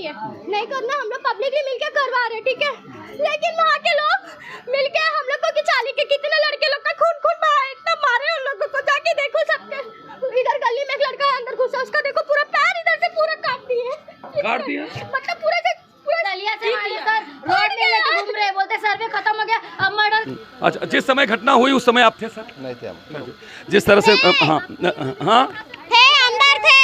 सही है, नहीं करना, हम लोग पब्लिकली मिलके करवा रहे, ठीक है। लेकिन वहाँ के लोग मिलके हम लोग को कि चाली के कितने लड़के लोग का खून बहा, इतना मारे उन लोगों को, जाके देखो सबके। इधर गली में एक लड़का अंदर घुसा, उसका देखो पूरा पैर इधर से पूरा काट दिया, मतलब पूरा गलिया से मारे सर, रोड में लेके घूम रहे, बोलते सर्वे खत्म हो गया, अब मर्डर। अच्छा, जिस समय घटना हुई उस समय आप थे सर? नहीं थे हम। जिस तरह से हाँ हाँ थे अंदर थे।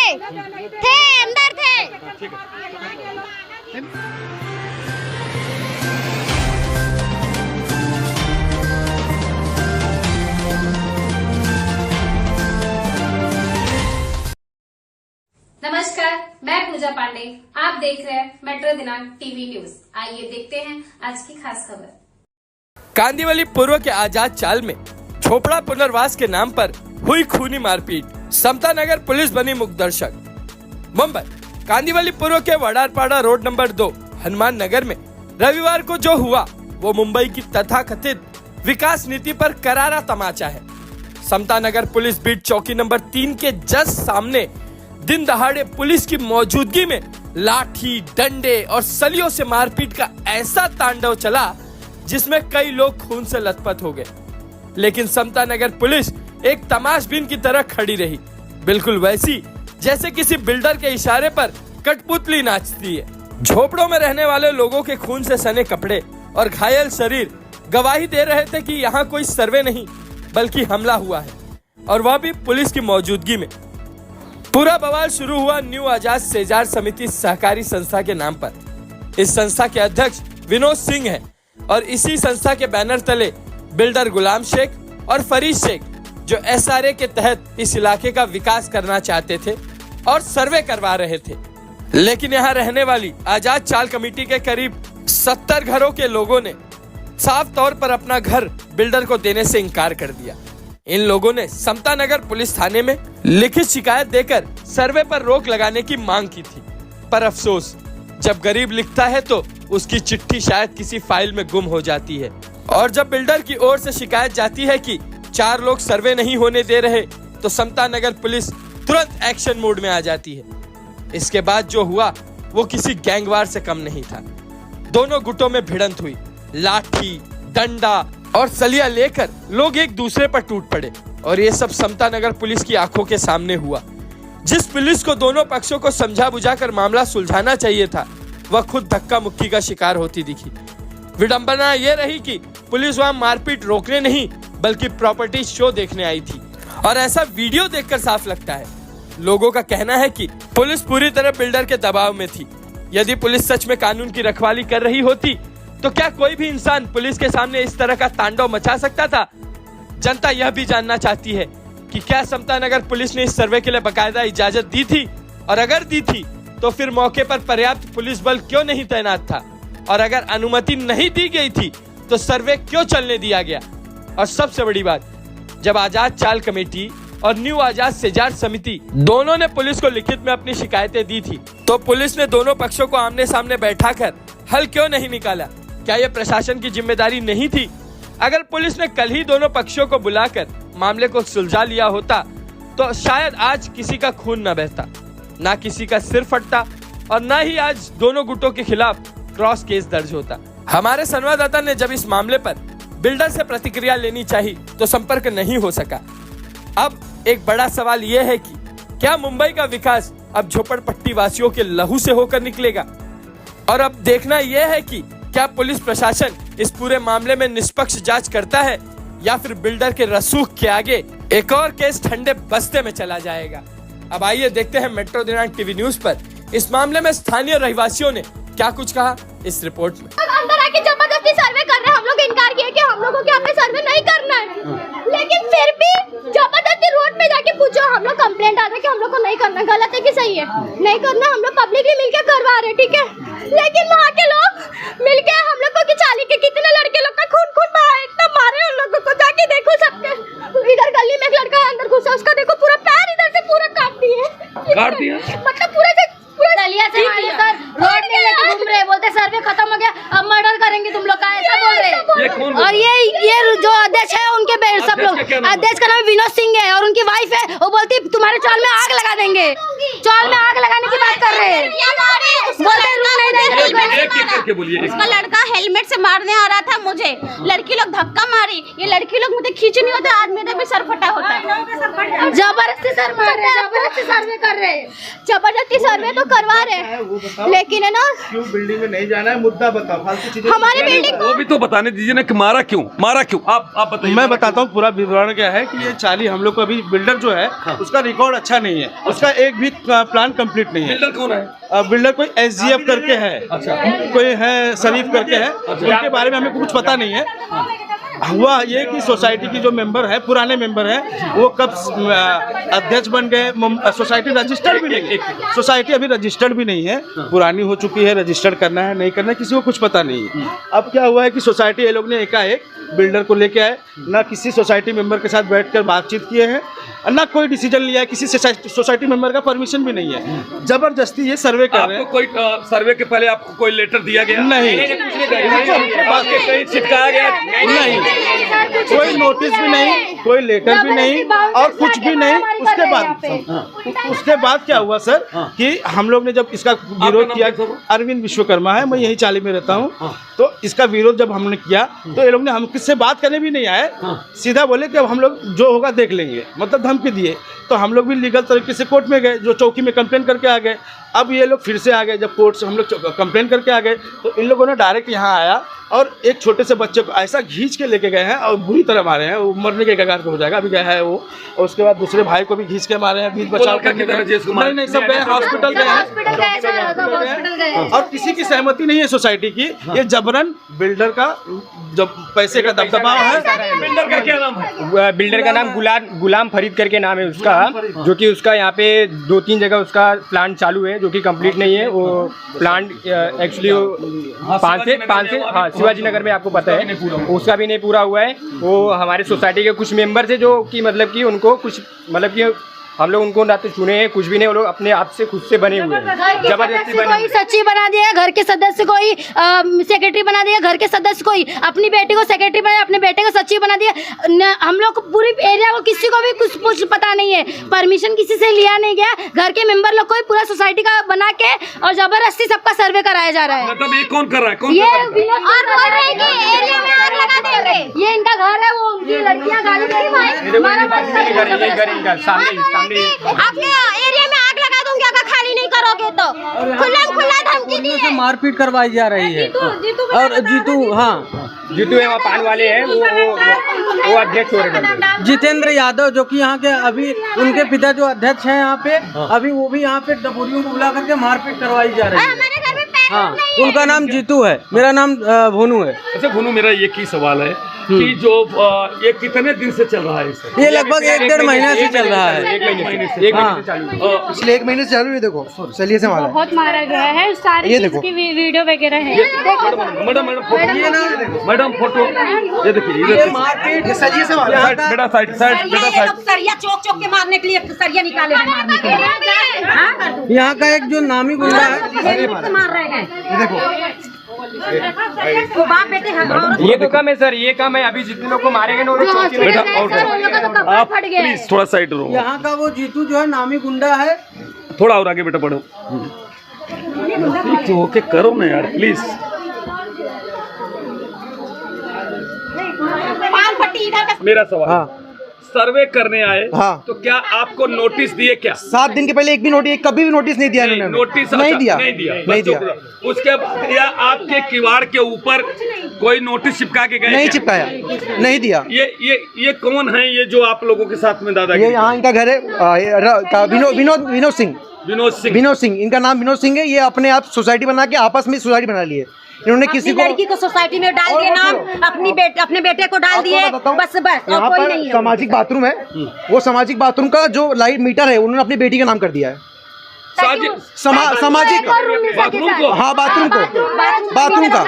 नमस्कार, मैं पूजा पांडे। आप देख रहे हैं मेट्रो दिनांक टीवी न्यूज। आइए देखते हैं आज की खास खबर। कांदीवली पूर्व के आजाद चाल में झोपड़ा पुनर्वास के नाम पर हुई खूनी मारपीट, समता नगर पुलिस बनी मुखदर्शक। मुंबई कांदीवली पूर्व के वडारपाड़ा रोड नंबर 2 हनुमान नगर में रविवार को जो हुआ वो मुंबई की तथाकथित विकास नीति पर करारा तमाचा है। समता नगर पुलिस बीट चौकी नंबर 3 के जस्ट सामने दिन दहाड़े पुलिस की मौजूदगी में लाठी, डंडे और सलियों से मारपीट का ऐसा तांडव चला जिसमें कई लोग खून से लथपथ हो गए। लेकिन समता नगर पुलिस एक तमाशबीन की तरह खड़ी रही, बिल्कुल वैसी जैसे किसी बिल्डर के इशारे पर कठपुतली नाचती है। झोपड़ों में रहने वाले लोगों के खून से सने कपड़े और घायल शरीर गवाही दे रहे थे कि यहाँ कोई सर्वे नहीं बल्कि हमला हुआ है, और वह भी पुलिस की मौजूदगी में। पूरा बवाल शुरू हुआ न्यू आजाद सेजार समिति सहकारी संस्था के नाम पर। इस संस्था के अध्यक्ष विनोद सिंह हैं और इसी संस्था के बैनर तले बिल्डर गुलाम शेख और फरीद शेख, जो SRA के तहत इस इलाके का विकास करना चाहते थे और सर्वे करवा रहे थे। लेकिन यहाँ रहने वाली आजाद चाल कमेटी के करीब 70 घरों के लोगों ने साफ तौर पर अपना घर बिल्डर को देने से इनकार कर दिया। इन लोगों ने समता नगर पुलिस थाने में लिखित शिकायत देकर सर्वे पर रोक लगाने की मांग की थी, पर अफसोस जब गरीब लिखता है तो उसकी चिट्ठी शायद किसी फाइल में गुम हो जाती है। और जब बिल्डर की ओर से शिकायत जाती है कि 4 लोग सर्वे नहीं होने दे रहे, तो समता नगर पुलिस तुरंत एक्शन मोड में आ जाती है। इसके बाद जो हुआ वो किसी गैंगवार से कम नहीं था। दोनों गुटों में भिड़ंत हुई, लाठी, डंडा और सलिया लेकर लोग एक दूसरे पर टूट पड़े, और ये सब समता नगर पुलिस की आंखों के सामने हुआ। जिस पुलिस को दोनों पक्षों को समझा बुझाकर मामला सुलझाना चाहिए था, वह खुद धक्का मुक्की का शिकार होती दिखी। विडंबना ये रही कि पुलिस वहां मारपीट रोकने नहीं बल्कि प्रॉपर्टी शो देखने आई थी, और ऐसा वीडियो देखकर साफ लगता है। लोगों का कहना है कि पुलिस पूरी तरह बिल्डर के दबाव में थी। यदि पुलिस सच में कानून की रखवाली कर रही होती तो क्या कोई भी इंसान पुलिस के सामने इस तरह का तांडव मचा सकता था? जनता यह भी जानना चाहती है कि क्या समता नगर पुलिस ने इस सर्वे के लिए बकायदा इजाजत दी थी, और अगर दी थी तो फिर मौके पर पर्याप्त पुलिस बल क्यों नहीं तैनात था, और अगर अनुमति नहीं दी गई थी तो सर्वे क्यों चलने दिया गया। और सबसे बड़ी बात, जब आजाद चाल कमेटी और न्यू आजाद सेजार समिति दोनों ने पुलिस को लिखित में अपनी शिकायतें दी थी, तो पुलिस ने दोनों पक्षों को आमने सामने बैठाकर हल क्यों नहीं निकाला? क्या यह प्रशासन की जिम्मेदारी नहीं थी? अगर पुलिस ने कल ही दोनों पक्षों को बुलाकर मामले को सुलझा लिया होता तो शायद आज किसी का खून न बहता, ना किसी का सिर फटता, और ना ही आज दोनों गुटों के खिलाफ क्रॉस केस दर्ज होता। हमारे संवाददाता ने जब इस मामले पर बिल्डर से प्रतिक्रिया लेनी चाहिए तो संपर्क नहीं हो सका। अब एक बड़ा सवाल यह है कि क्या मुंबई का विकास अब झोपड़पट्टी वासियों के लहू से होकर निकलेगा? और अब देखना यह है कि क्या पुलिस प्रशासन इस पूरे मामले में निष्पक्ष जांच करता है, या फिर बिल्डर के रसूख के आगे एक और केस ठंडे बस्ते में चला जाएगा। अब आइए देखते हैं मेट्रो दिनांक टीवी न्यूज पर इस मामले में स्थानीय रहवासियों ने क्या कुछ कहा इस रिपोर्ट में। अंदर आके जबरदस्ती सर्वे कर रहे हैं, हम लोग इनकार किए कि हम लोगों के यहाँ पे सर्वे नहीं करना है, लेकिन फिर भी जबरदस्ती रोड पे जाके पूछो, हम लोग कंप्लेंट आता है कि हम लोग को नहीं करना, गलत है कि सही है, नहीं करना, हम लोग पब्लिकली मिलके करवा रहे, ठीक है। लेकिन वहाँ के लोग मिलके हम लोग को कि चाली के कितने लड़के लोग का खून बहा, इतना मारे उन लोगों को, जाके देखो सबके। इधर गली में एक लड़का अंदर घुसा, उसका देखो पूरा पैर इधर से पूरा काट दिया, मतलब पूरे गलिया से मारे सर, रोड में लेके घूम रहे, बोलते सर्वे खत्म हो गया, अब मर्डर करेंगे तुम लोग का, ऐसा बोल रहे। और ये जो अध्यक्ष है उनके सब लोग, अध्यक्ष का नाम विनोद सिंह है और उनकी वाइफ है, वो बोलती तुम्हारे चौल में आग लगा देंगे, चौल में आग लगाने की बात कर रहे हैं, बोलते करके बोलिए। उसका लड़का हेलमेट से मारने आ रहा था मुझे, लड़की लोग धक्का मारी, ये लड़की लोग मुझे खींच नहीं होता, आज मेरा भी सर फटा होता है। जबरदस्ती सर मार रहे हैं, जबरदस्ती सर्वे कर रहे हैं, जबरदस्ती सर्वे तो करवा रहे हैं, लेकिन है ना क्यों बिल्डिंग में नहीं जाना है, मुद्दा बताओ, फालतू चीजें हमारी बिल्डिंग वो भी तो बताने दीजिए ना कि मारा क्यों, आप बताइए। मैं बताता हूँ पूरा विवरण क्या है कि ये चाली हम लोग को अभी बिल्डर जो है उसका रिकॉर्ड अच्छा नहीं है, उसका एक भी प्लान कंप्लीट नहीं है। बिल्डर कौन है? बिल्डर कोई SGF करके है, कोई है शरीफ करके है, उनके बारे में हमें कुछ पता नहीं है। हुआ ये कि सोसाइटी की जो मेंबर है, पुराने मेंबर है, वो कब अध्यक्ष बन गए, सोसाइटी रजिस्टर्ड भी नहीं है, सोसाइटी अभी रजिस्टर्ड भी नहीं है, पुरानी हो चुकी है, रजिस्टर्ड करना है नहीं करना है किसी को कुछ पता नहीं है। अब क्या हुआ है कि सोसाइटी ये लोग ने एकाएक बिल्डर को लेके आए, ना किसी सोसाइटी मेंबर के साथ बैठकर बातचीत किए हैं, ना कोई डिसीजन लिया है, किसी सोसाइटी मेंबर का परमिशन भी नहीं है, जबरदस्ती ये सर्वे कर रहे हैं। आपको कोई सर्वे के पहले आपको कोई लेटर दिया गया? नहीं, कहीं चिपकाया गया? नहीं, कोई नोटिस भी नहीं, कोई लेटर भी नहीं और कुछ भी नहीं। उसके बाद क्या हुआ सर कि हम लोग ने जब इसका विरोध किया, अरविंद विश्वकर्मा है, मैं यही चाली में रहता हूँ, तो इसका विरोध जब हमने किया तो ये लोग ने हम किससे बात करने भी नहीं आए, सीधा बोले कि अब हम लोग जो होगा देख लेंगे, मतलब धमकी दिए। तो हम लोग भी लीगल तरीके से कोर्ट में गए, जो चौकी में कंप्लेन करके आ गए। अब ये लोग फिर से आ गए, जब कोर्ट से हम लोग कंप्लेन करके आ गए तो इन लोगों ने डायरेक्ट यहाँ आया और एक छोटे से बच्चे को ऐसा खींच के लेके गए हैं और बुरी तरह मारे हैं, वो मरने के कगार पे हो जाएगा, अभी गया है वो। और उसके बाद दूसरे भाई को भी खींच के मारे हैं, बीच बचाव करके नहीं सब गए हॉस्पिटल गए और किसी की सहमति नहीं है सोसाइटी की। ये जबरन बिल्डर का जब पैसे का दबदबा है। बिल्डर का क्या नाम है? बिल्डर का नाम गुलाम फरीद करके नाम है उसका, जो कि उसका यहाँ पे 2-3 जगह उसका प्लांट चालू है जो कि कंप्लीट नहीं है। वो प्लांट एक्चुअली 5 से हाँ शिवाजी नगर में आपको पता है, उसका भी नहीं पूरा हुआ है। वो हमारे सोसाइटी के कुछ मेंबर्स है जो कि मतलब कि उनको कुछ मतलब कि हम लोग उनको ना तो चुने हैं, कुछ भी नहीं, वो लोग अपने आप से खुद से बने हुए हैं, जबरदस्ती बने। कोई सचिव बना दिया, घर के सदस्य कोई सेक्रेटरी बना दिया, घर के सदस्य कोई अपनी बेटी को सेक्रेटरी बनाया, अपने बेटे को सचिव बना दिया। हम लोग पूरी एरिया को किसी को भी कुछ पता नहीं है, परमिशन किसी से लिया नहीं गया, घर के मेंबर लोग को ही पूरा सोसाइटी का बना के और जबरदस्ती सबका सर्वे कराया जा रहा है। मतलब ये कौन कर रहा है? कौन ये कर रहा है? और बोल रहे हैं कि एरिया में आग लगा देंगे, ये इनका घर है, वो उनकी लड़कियां गाली दे रही भाई अपने एरिया में आग लगा दूंगी अगर खाली नहीं करोगे तो। खुला धमकी दी है, मारपीट करवाई जा रही है। और जीतू जीतू है वहाँ पान वाले हैं, वो अध्यक्ष हो रहे हैं। जितेंद्र यादव जो कि यहाँ के अभी उनके पिता जो अध्यक्ष हैं यहाँ पे, अभी वो भी यहाँ पे डबोरियों को बुला करके मारपीट करवाई जा रही है। हमारे घर में पैर हाँ, नहीं है। उनका नाम जीतू है, मेरा नाम भोनू है। अच्छा भुनू, मेरा एक ही सवाल है कि जो ये कितने दिन से चल रहा है इसे? ये लगभग 1-1.5 महीना से चल रहा है। एक महीने से चालू है। पिछले 1 महीने से चालू है। देखो चलिए से मारा बहुत मारा गया है, सारी चीज की वीडियो वगैरह है। मैडम फोटो ये देखिए, ये मारपीट सजिए से मारा। बेटा साइड सरिया चौक के मारने के लिए सरिया निकाले हैं मारने के लिए। यहाँ का एक जो नामी गुंडा है, मार रहे हैं, वो बाप बेटे ये तो कम है सर, ये कम है। अभी जितने लोग को मारेंगे ना वो लोग चौकी में- बेटा और आप प्लीज थोड़ा साइड रहो। यहाँ का वो जीतू जो है नामी गुंडा है। थोड़ा और आगे बेटा बढ़ो, ठीक होके करो ना यार प्लीज। पान पट्टी इधर का मेरा सवाल सर्वे करने आए हाँ। तो क्या आपको नोटिस दिए क्या? 7 दिन के पहले एक भी नोटिस, कभी भी नोटिस नहीं दिया इन्होंने। नोटिस नहीं दिया, नहीं दिया। नहीं दिया। उसके बाद या आपके किवाड़ के ऊपर कोई नोटिस चिपका के गए? नहीं क्या? चिपकाया, नहीं दिया। ये कौन है ये जो आप लोगों के साथ में दादागिरी? ये यहाँ इनका घर है, विनोद सिंह, इनका नाम विनोद सिंह है। ये अपने आप सोसाइटी बना के आपस में सोसाइटी बना लिए इन्होंने। किसी को लड़की को सोसाइटी में डाल दिए नाम, अपने बेटे को डाल दिए, बस और यहाँ कोई पर नहीं है। सामाजिक बाथरूम है, वो सामाजिक बाथरूम का जो लाइट मीटर है उन्होंने अपनी बेटी का नाम कर दिया है। सामाजिक बाथरूम को? हाँ बाथरूम को, बाथरूम का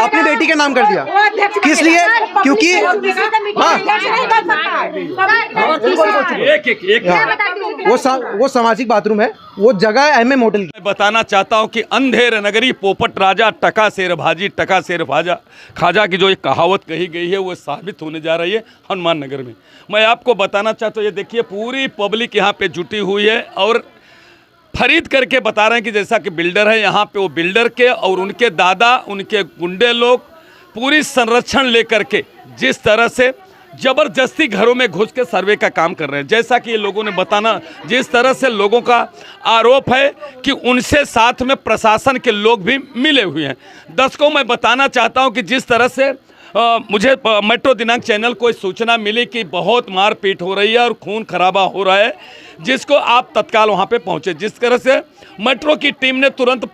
अपनी बेटी के नाम कर दिया। किस लिए? क्योंकि वो सामाजिक बाथरूम है, वो जगह है MM होटल की। मैं बताना चाहता हूं कि अंधेर नगरी पोपट राजा टका शेर भाजी टका शेर भाजा खाजा की जो एक कहावत कही गई है वो साबित होने जा रही है हनुमान नगर में। मैं आपको बताना चाहता हूँ, ये देखिए पूरी पब्लिक यहाँ पे जुटी हुई है और खरीद करके बता रहे हैं कि जैसा कि बिल्डर है यहाँ पे, वो बिल्डर के और उनके दादा, उनके गुंडे लोग पूरी संरक्षण लेकर के जिस तरह से ज़बरदस्ती घरों में घुस के सर्वे का काम कर रहे हैं। जैसा कि ये लोगों ने बताना, जिस तरह से लोगों का आरोप है कि उनसे साथ में प्रशासन के लोग भी मिले हुए हैं। दर्शकों, मैं बताना चाहता हूं कि जिस तरह से मुझे मेट्रो दिनांक चैनल को सूचना मिली कि बहुत मारपीट हो रही है और खून खराबा हो रहा है, जिसको आप तत्काल वहां पे पहुंचे। जिस तरह से मेट्रो की टीम ने तुरंत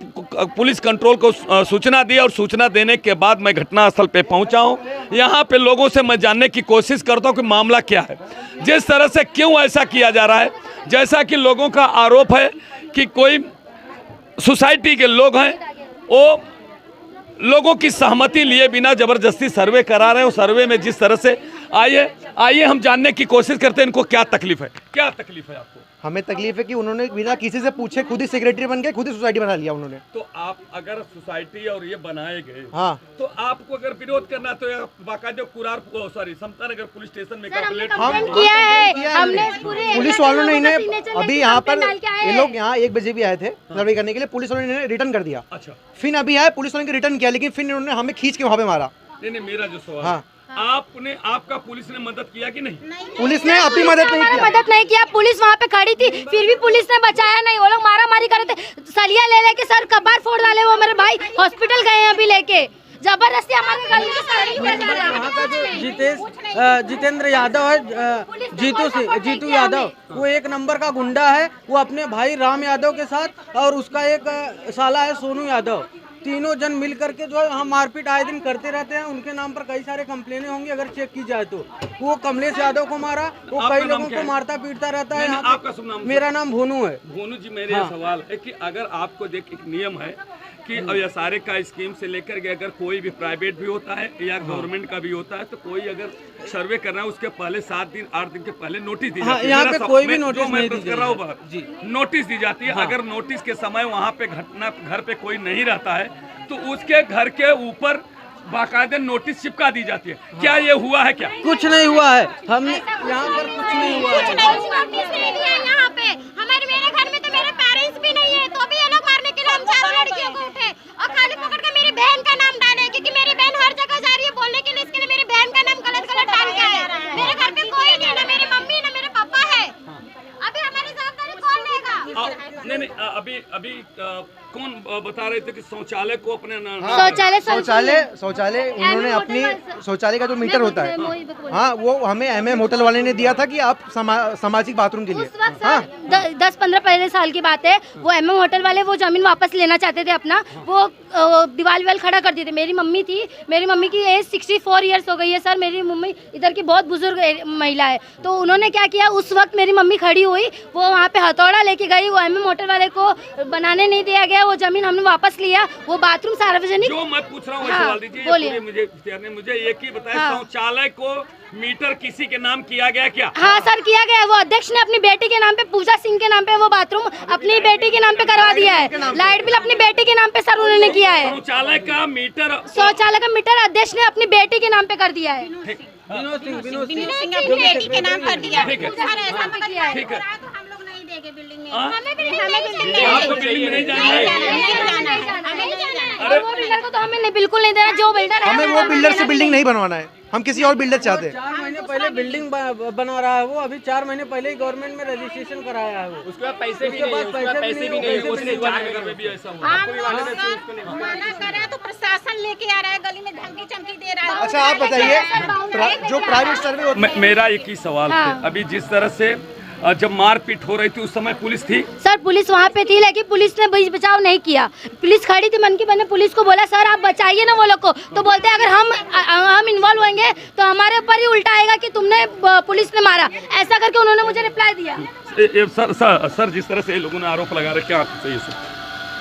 पुलिस कंट्रोल को सूचना दी और सूचना देने के बाद मैं घटनास्थल पे पहुंचा हूं। यहां पे लोगों से मैं जानने की कोशिश करता हूं कि मामला क्या है, जिस तरह से क्यों ऐसा किया जा रहा है। जैसा कि लोगों का आरोप है कि कोई सोसाइटी के लोग हैं, वो लोगों की सहमति लिए बिना जबरदस्ती सर्वे करा रहे हैं। सर्वे में जिस तरह से आइए हम जानने की कोशिश करते हैं इनको क्या तकलीफ है। क्या तकलीफ है आपको? हमें तकलीफ है कि उन्होंने बिना किसी से पूछे खुद ही सेक्रेटरी बन गए, खुद ही सोसाइटी बना लिया उन्होंने। तो आप अगर सोसाइटी और ये बनाए गए, हाँ, तो आपको अगर विरोध करना तो बाकायदा समता नगर पुलिस स्टेशन में किया है हमने। पुलिस वालों ने इन्हें अभी यहाँ पर, ये लोग यहाँ 1 बजे भी आए थे सर्वे करने के लिए, पुलिस वालों ने इन्हें रिटर्न कर दिया। अच्छा, फिर अभी आए, पुलिस वालों ने रिटर्न किया, लेकिन फिर इन्होंने हमें खींच के वहाँ पे मारा। नहीं, मेरा जो सवाल, हाँ, आपका पुलिस ने मदद किया कि नहीं? पुलिस ने अपनी मदद नहीं किया। पुलिस वहाँ पे खड़ी थी, फिर भी पुलिस ने बचाया नहीं। वो लोग मारा मारी कर रहे थे, सलिया ले लेके सर कबार फोड़ डाले। वो मेरे भाई हॉस्पिटल गए हैं अभी लेके, जबरदस्ती हमारे गली में। जितेंद्र यादव है, जीतू यादव, वो 1 नंबर का गुंडा है। वो अपने भाई राम यादव के साथ और उसका एक साला है सोनू यादव, तीनों जन मिल करके जो है हम मारपीट आए दिन करते रहते हैं। उनके नाम पर कई सारे कंप्लेनें होंगी अगर चेक की जाए तो। वो कमलेश यादव को मारा, वो कई लोगों को मारता पीटता रहता है। आपका शुभ नाम? मेरा नाम भोनू है। भोनू जी, मेरा सवाल है कि अगर आपको देख एक नियम है कि सारे का स्कीम से लेकर के अगर कोई भी प्राइवेट भी होता है या गवर्नमेंट का भी होता है, तो कोई अगर सर्वे करना है उसके पहले 7 दिन 8 दिन के पहले नोटिस दी जाती है। यहाँ पे कोई भी नोटिस नहीं दी कर रहा हूँ, नोटिस दी जाती है। अगर नोटिस के समय वहाँ पे घर पे कोई नहीं रहता है तो उसके घर के ऊपर बाकायदा नोटिस चिपका दी जाती है। क्या ये हुआ है? क्या कुछ नहीं हुआ है, हम यहाँ पर कुछ नहीं हुआ है। यहाँ पे मेरे घर में तो मेरे पेरेंट्स भी नहीं है, तो भी ये लोग मारने के लिए हम 4 लड़कियों को उठे और खाली पकड़ के मेरी बहन का नाम डाले, क्योंकि मेरी बहन हर जगह जा रही है बोलने के लिए, इसके लिए मेरी बहन का नाम गलत डाल के आए। मेरे घर पे कोई नहीं, ना मेरी मम्मी ना मेरे पापा है। अभी हमारी जवाबदारी कौन लेगा? नहीं, अभी कौन बता रहे थे कि शौचालय को अपने शौचालय उन्होंने अपनी शौचालय का जो मीटर होता है, हाँ, वो हमें MM होटल वाले ने दिया था कि आप सामाजिक बाथरूम के लिए। हाँ, 10-15 पहले साल की बात है। वो MM होटल वाले वो जमीन वापस लेना चाहते थे अपना, वो दीवार खड़ा कर दिए थे। मेरी मम्मी थी, मेरी मम्मी की एज 64 ईयर्स हो गई है सर। मेरी मम्मी इधर की बहुत बुजुर्ग महिला है, तो उन्होंने क्या किया, उस वक्त मेरी मम्मी खड़ी हुई, वो वहाँ पे हथौड़ा लेके गई। वो MM होटल वाले को बनाने नहीं दिया गया, वो जमीन हमने वापस लिया। वो बाथरूम सार्वजनिक, जो मैं पूछ रहा हूँ सवाल दीजिए। बोलिए। मुझे एक ही बताया, शौचालय को मीटर किसी के नाम किया गया क्या? हाँ सर, किया गया है। वो अध्यक्ष ने अपनी बेटी के नाम पे, पूजा सिंह के नाम पे, वो बाथरूम अपनी बेटी के नाम पे करवा दिया है। लाइट बिल अपनी बेटी के नाम पे सर उन्होंने किया है। शौचालय का मीटर अध्यक्ष ने अपनी बेटी के नाम पे कर दिया है। विनोद सिंह अपनी बेटी के नाम कर दिया। ठीक है। हम लोग नहीं देंगे बिल्डिंग में, हमें बिल्डिंग में नहीं जाना है। वो बिल्डर को तो हमें बिल्कुल नहीं देना। जो बिल्डर है, हमें वो बिल्डर से बिल्डिंग नहीं बनवाना है, हम किसी और बिल्डर चाहते हैं। 4 महीने पहले बिल्डिंग बना रहा है वो, अभी 4 महीने पहले ही गवर्नमेंट में रजिस्ट्रेशन कराया है वो। उसके बाद पैसे भी नहीं, मना करे तो प्रशासन लेके आ रहा है, गली में धमकी चमकी दे रहा है। अच्छा, आप बताइए, जो प्राइवेट सर्वे, मेरा एक ही सवाल है, अभी जिस तरह से जब मारपीट हो रही थी उस समय पुलिस थी? सर पुलिस वहाँ पे थी, लेकिन पुलिस ने बीच बचाव नहीं किया। पुलिस खड़ी थी, मन की मैंने पुलिस को बोला सर आप बचाइए ना वो लोग को, तो बोलते अगर हम इन्वॉल्व होंगे तो हमारे ऊपर ही उल्टा आएगा कि तुमने पुलिस ने मारा, ऐसा करके उन्होंने मुझे रिप्लाई दिया। सर जिस तरह से लोगों ने आरोप लगा रहे, क्या आपको चाहिए सर?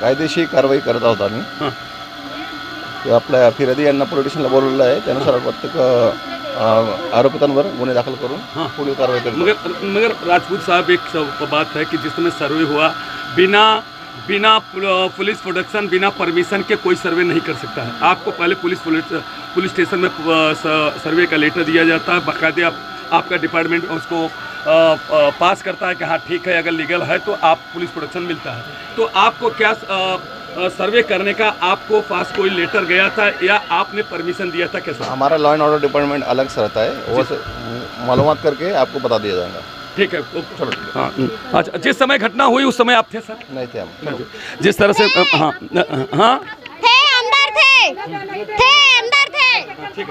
कायदेशीर कारवाई करत आहोत आम्ही। आपल्या फिर्यादी यांना पोलीस स्टेशनला बोलवलेलं आहे, त्यानुसार प्रत्येक आरोपितांवर गुन्हे दाखल करून पुढील कारवाई करेल। मगर राजपूत साहब, एक बात है कि जिस समय सर्वे हुआ बिना पुलिस प्रोडक्शन, बिना परमिशन के कोई सर्वे नहीं कर सकता है। आपको पहले पुलिस स्टेशन में सर्वे का लेटर दिया जाता है, बाकायदे आपका डिपार्टमेंट उसको पास करता है कि हाँ ठीक है, अगर लीगल है तो आप पुलिस प्रोटेक्शन मिलता है। तो आपको क्या सर्वे करने का आपको पास कोई लेटर गया था या आपने परमिशन दिया था कैसे? हमारा लॉ एंड ऑर्डर डिपार्टमेंट अलग से रहता है, वो मालूमात करके आपको बता दिया जाएगा। ठीक है, चलो। हाँ, अच्छा, जिस समय घटना हुई उस समय आप थे सर? नहीं थे हम। जिस तरह से हाँ हाँ थे, अंदर थे, अंदर थे। ठीक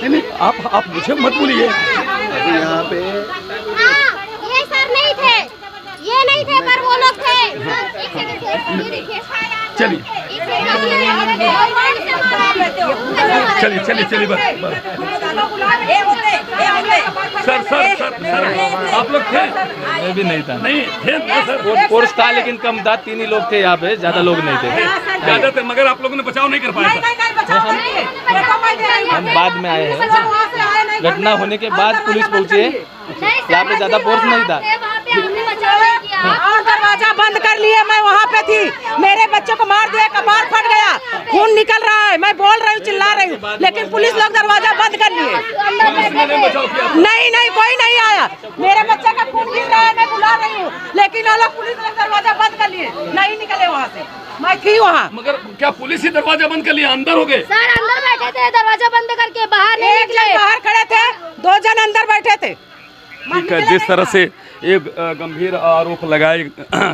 है, नहीं आप मुझे मत बोलिए। यहाँ पे हाँ, ये सर नहीं थे, ये नहीं थे, पर वो लोग थे। चलिए चलिए बस। सर आप लोग थे? मैं भी नहीं था। नहीं थे ना सर? फोर्स था लेकिन कम था, 3 ही लोग थे यहाँ पे, ज्यादा लोग नहीं थे। ज्यादा थे, मगर आप लोगों ने बचाव नहीं कर पाया हम बाद में आए हैं, घटना होने के बाद पुलिस पहुंची है, यहाँ पे ज्यादा फोर्स नहीं था। और दरवाजा बंद कर लिए, मैं वहाँ पे थी, मेरे बच्चों को मार दिया, कपार फट गया, खून निकल रहा है, मैं बोल रही हूँ, चिल्ला रही हूँ, लेकिन पुलिस लोग दरवाजा बंद कर लिए। नहीं कोई नहीं आया, मेरे बच्चे का खून गिर रहा है, मैं बुला रही हूँ, लेकिन वो लोग पुलिस लोग दरवाजा बंद कर लिए, नहीं निकले वहाँ से। मैं थी वहाँ। मगर क्या पुलिस ही दरवाजा बंद कर लिया? अंदर हो गए सर? अंदर बैठे थे, दरवाजा बंद करके बाहर नहीं निकले। बाहर खड़े थे, 2 जन अंदर बैठे थे। ठीक है, जिस तरह से एक गंभीर आरोप लगाए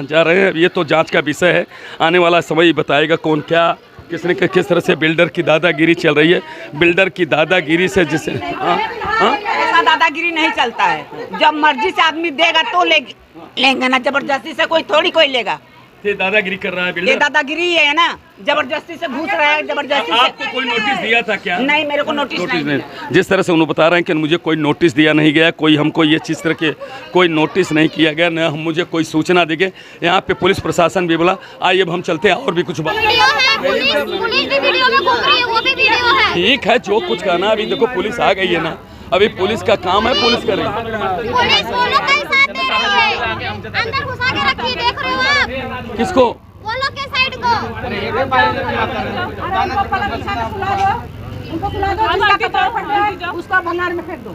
जा रहे हैं, ये तो जांच का विषय है। आने वाला समय ही बताएगा कौन क्या किसने किस तरह से बिल्डर की दादागिरी चल रही है। बिल्डर की दादागिरी से जिसे ऐसा दादागिरी नहीं चलता है, जब मर्जी से आदमी देगा तो लेंगे ना, जबरदस्ती से कोई थोड़ी कोई लेगा। ये दादागिरी कर रहा है बिल्डर। ये दादागिरी है ना, जबरदस्ती से घुस रहा है, जबरदस्ती से। आपको कोई नोटिस दिया था क्या? नहीं, मेरे को नोटिस नहीं। जिस तरह से उन्होंने बता रहे हैं कि मुझे कोई नोटिस दिया नहीं गया, कोई हमको ये चीज़ तरह के कोई नोटिस नहीं किया गया, न हम मुझे कोई सूचना दी गई। यहाँ पे पुलिस प्रशासन भी बोला। आइए अब हम चलते हैं और भी कुछ बात। ठीक है, जो कुछ कहना, अभी देखो पुलिस आ गई है ना, अभी पुलिस का काम है, पुलिस करेगी। अंदर घुसा के रखी, देख रहे हो आप? किसको? वो लोग के साइड को। उनको सुला दो, जिसका कपार फट गया है, उसका भंगार में फेंक दो,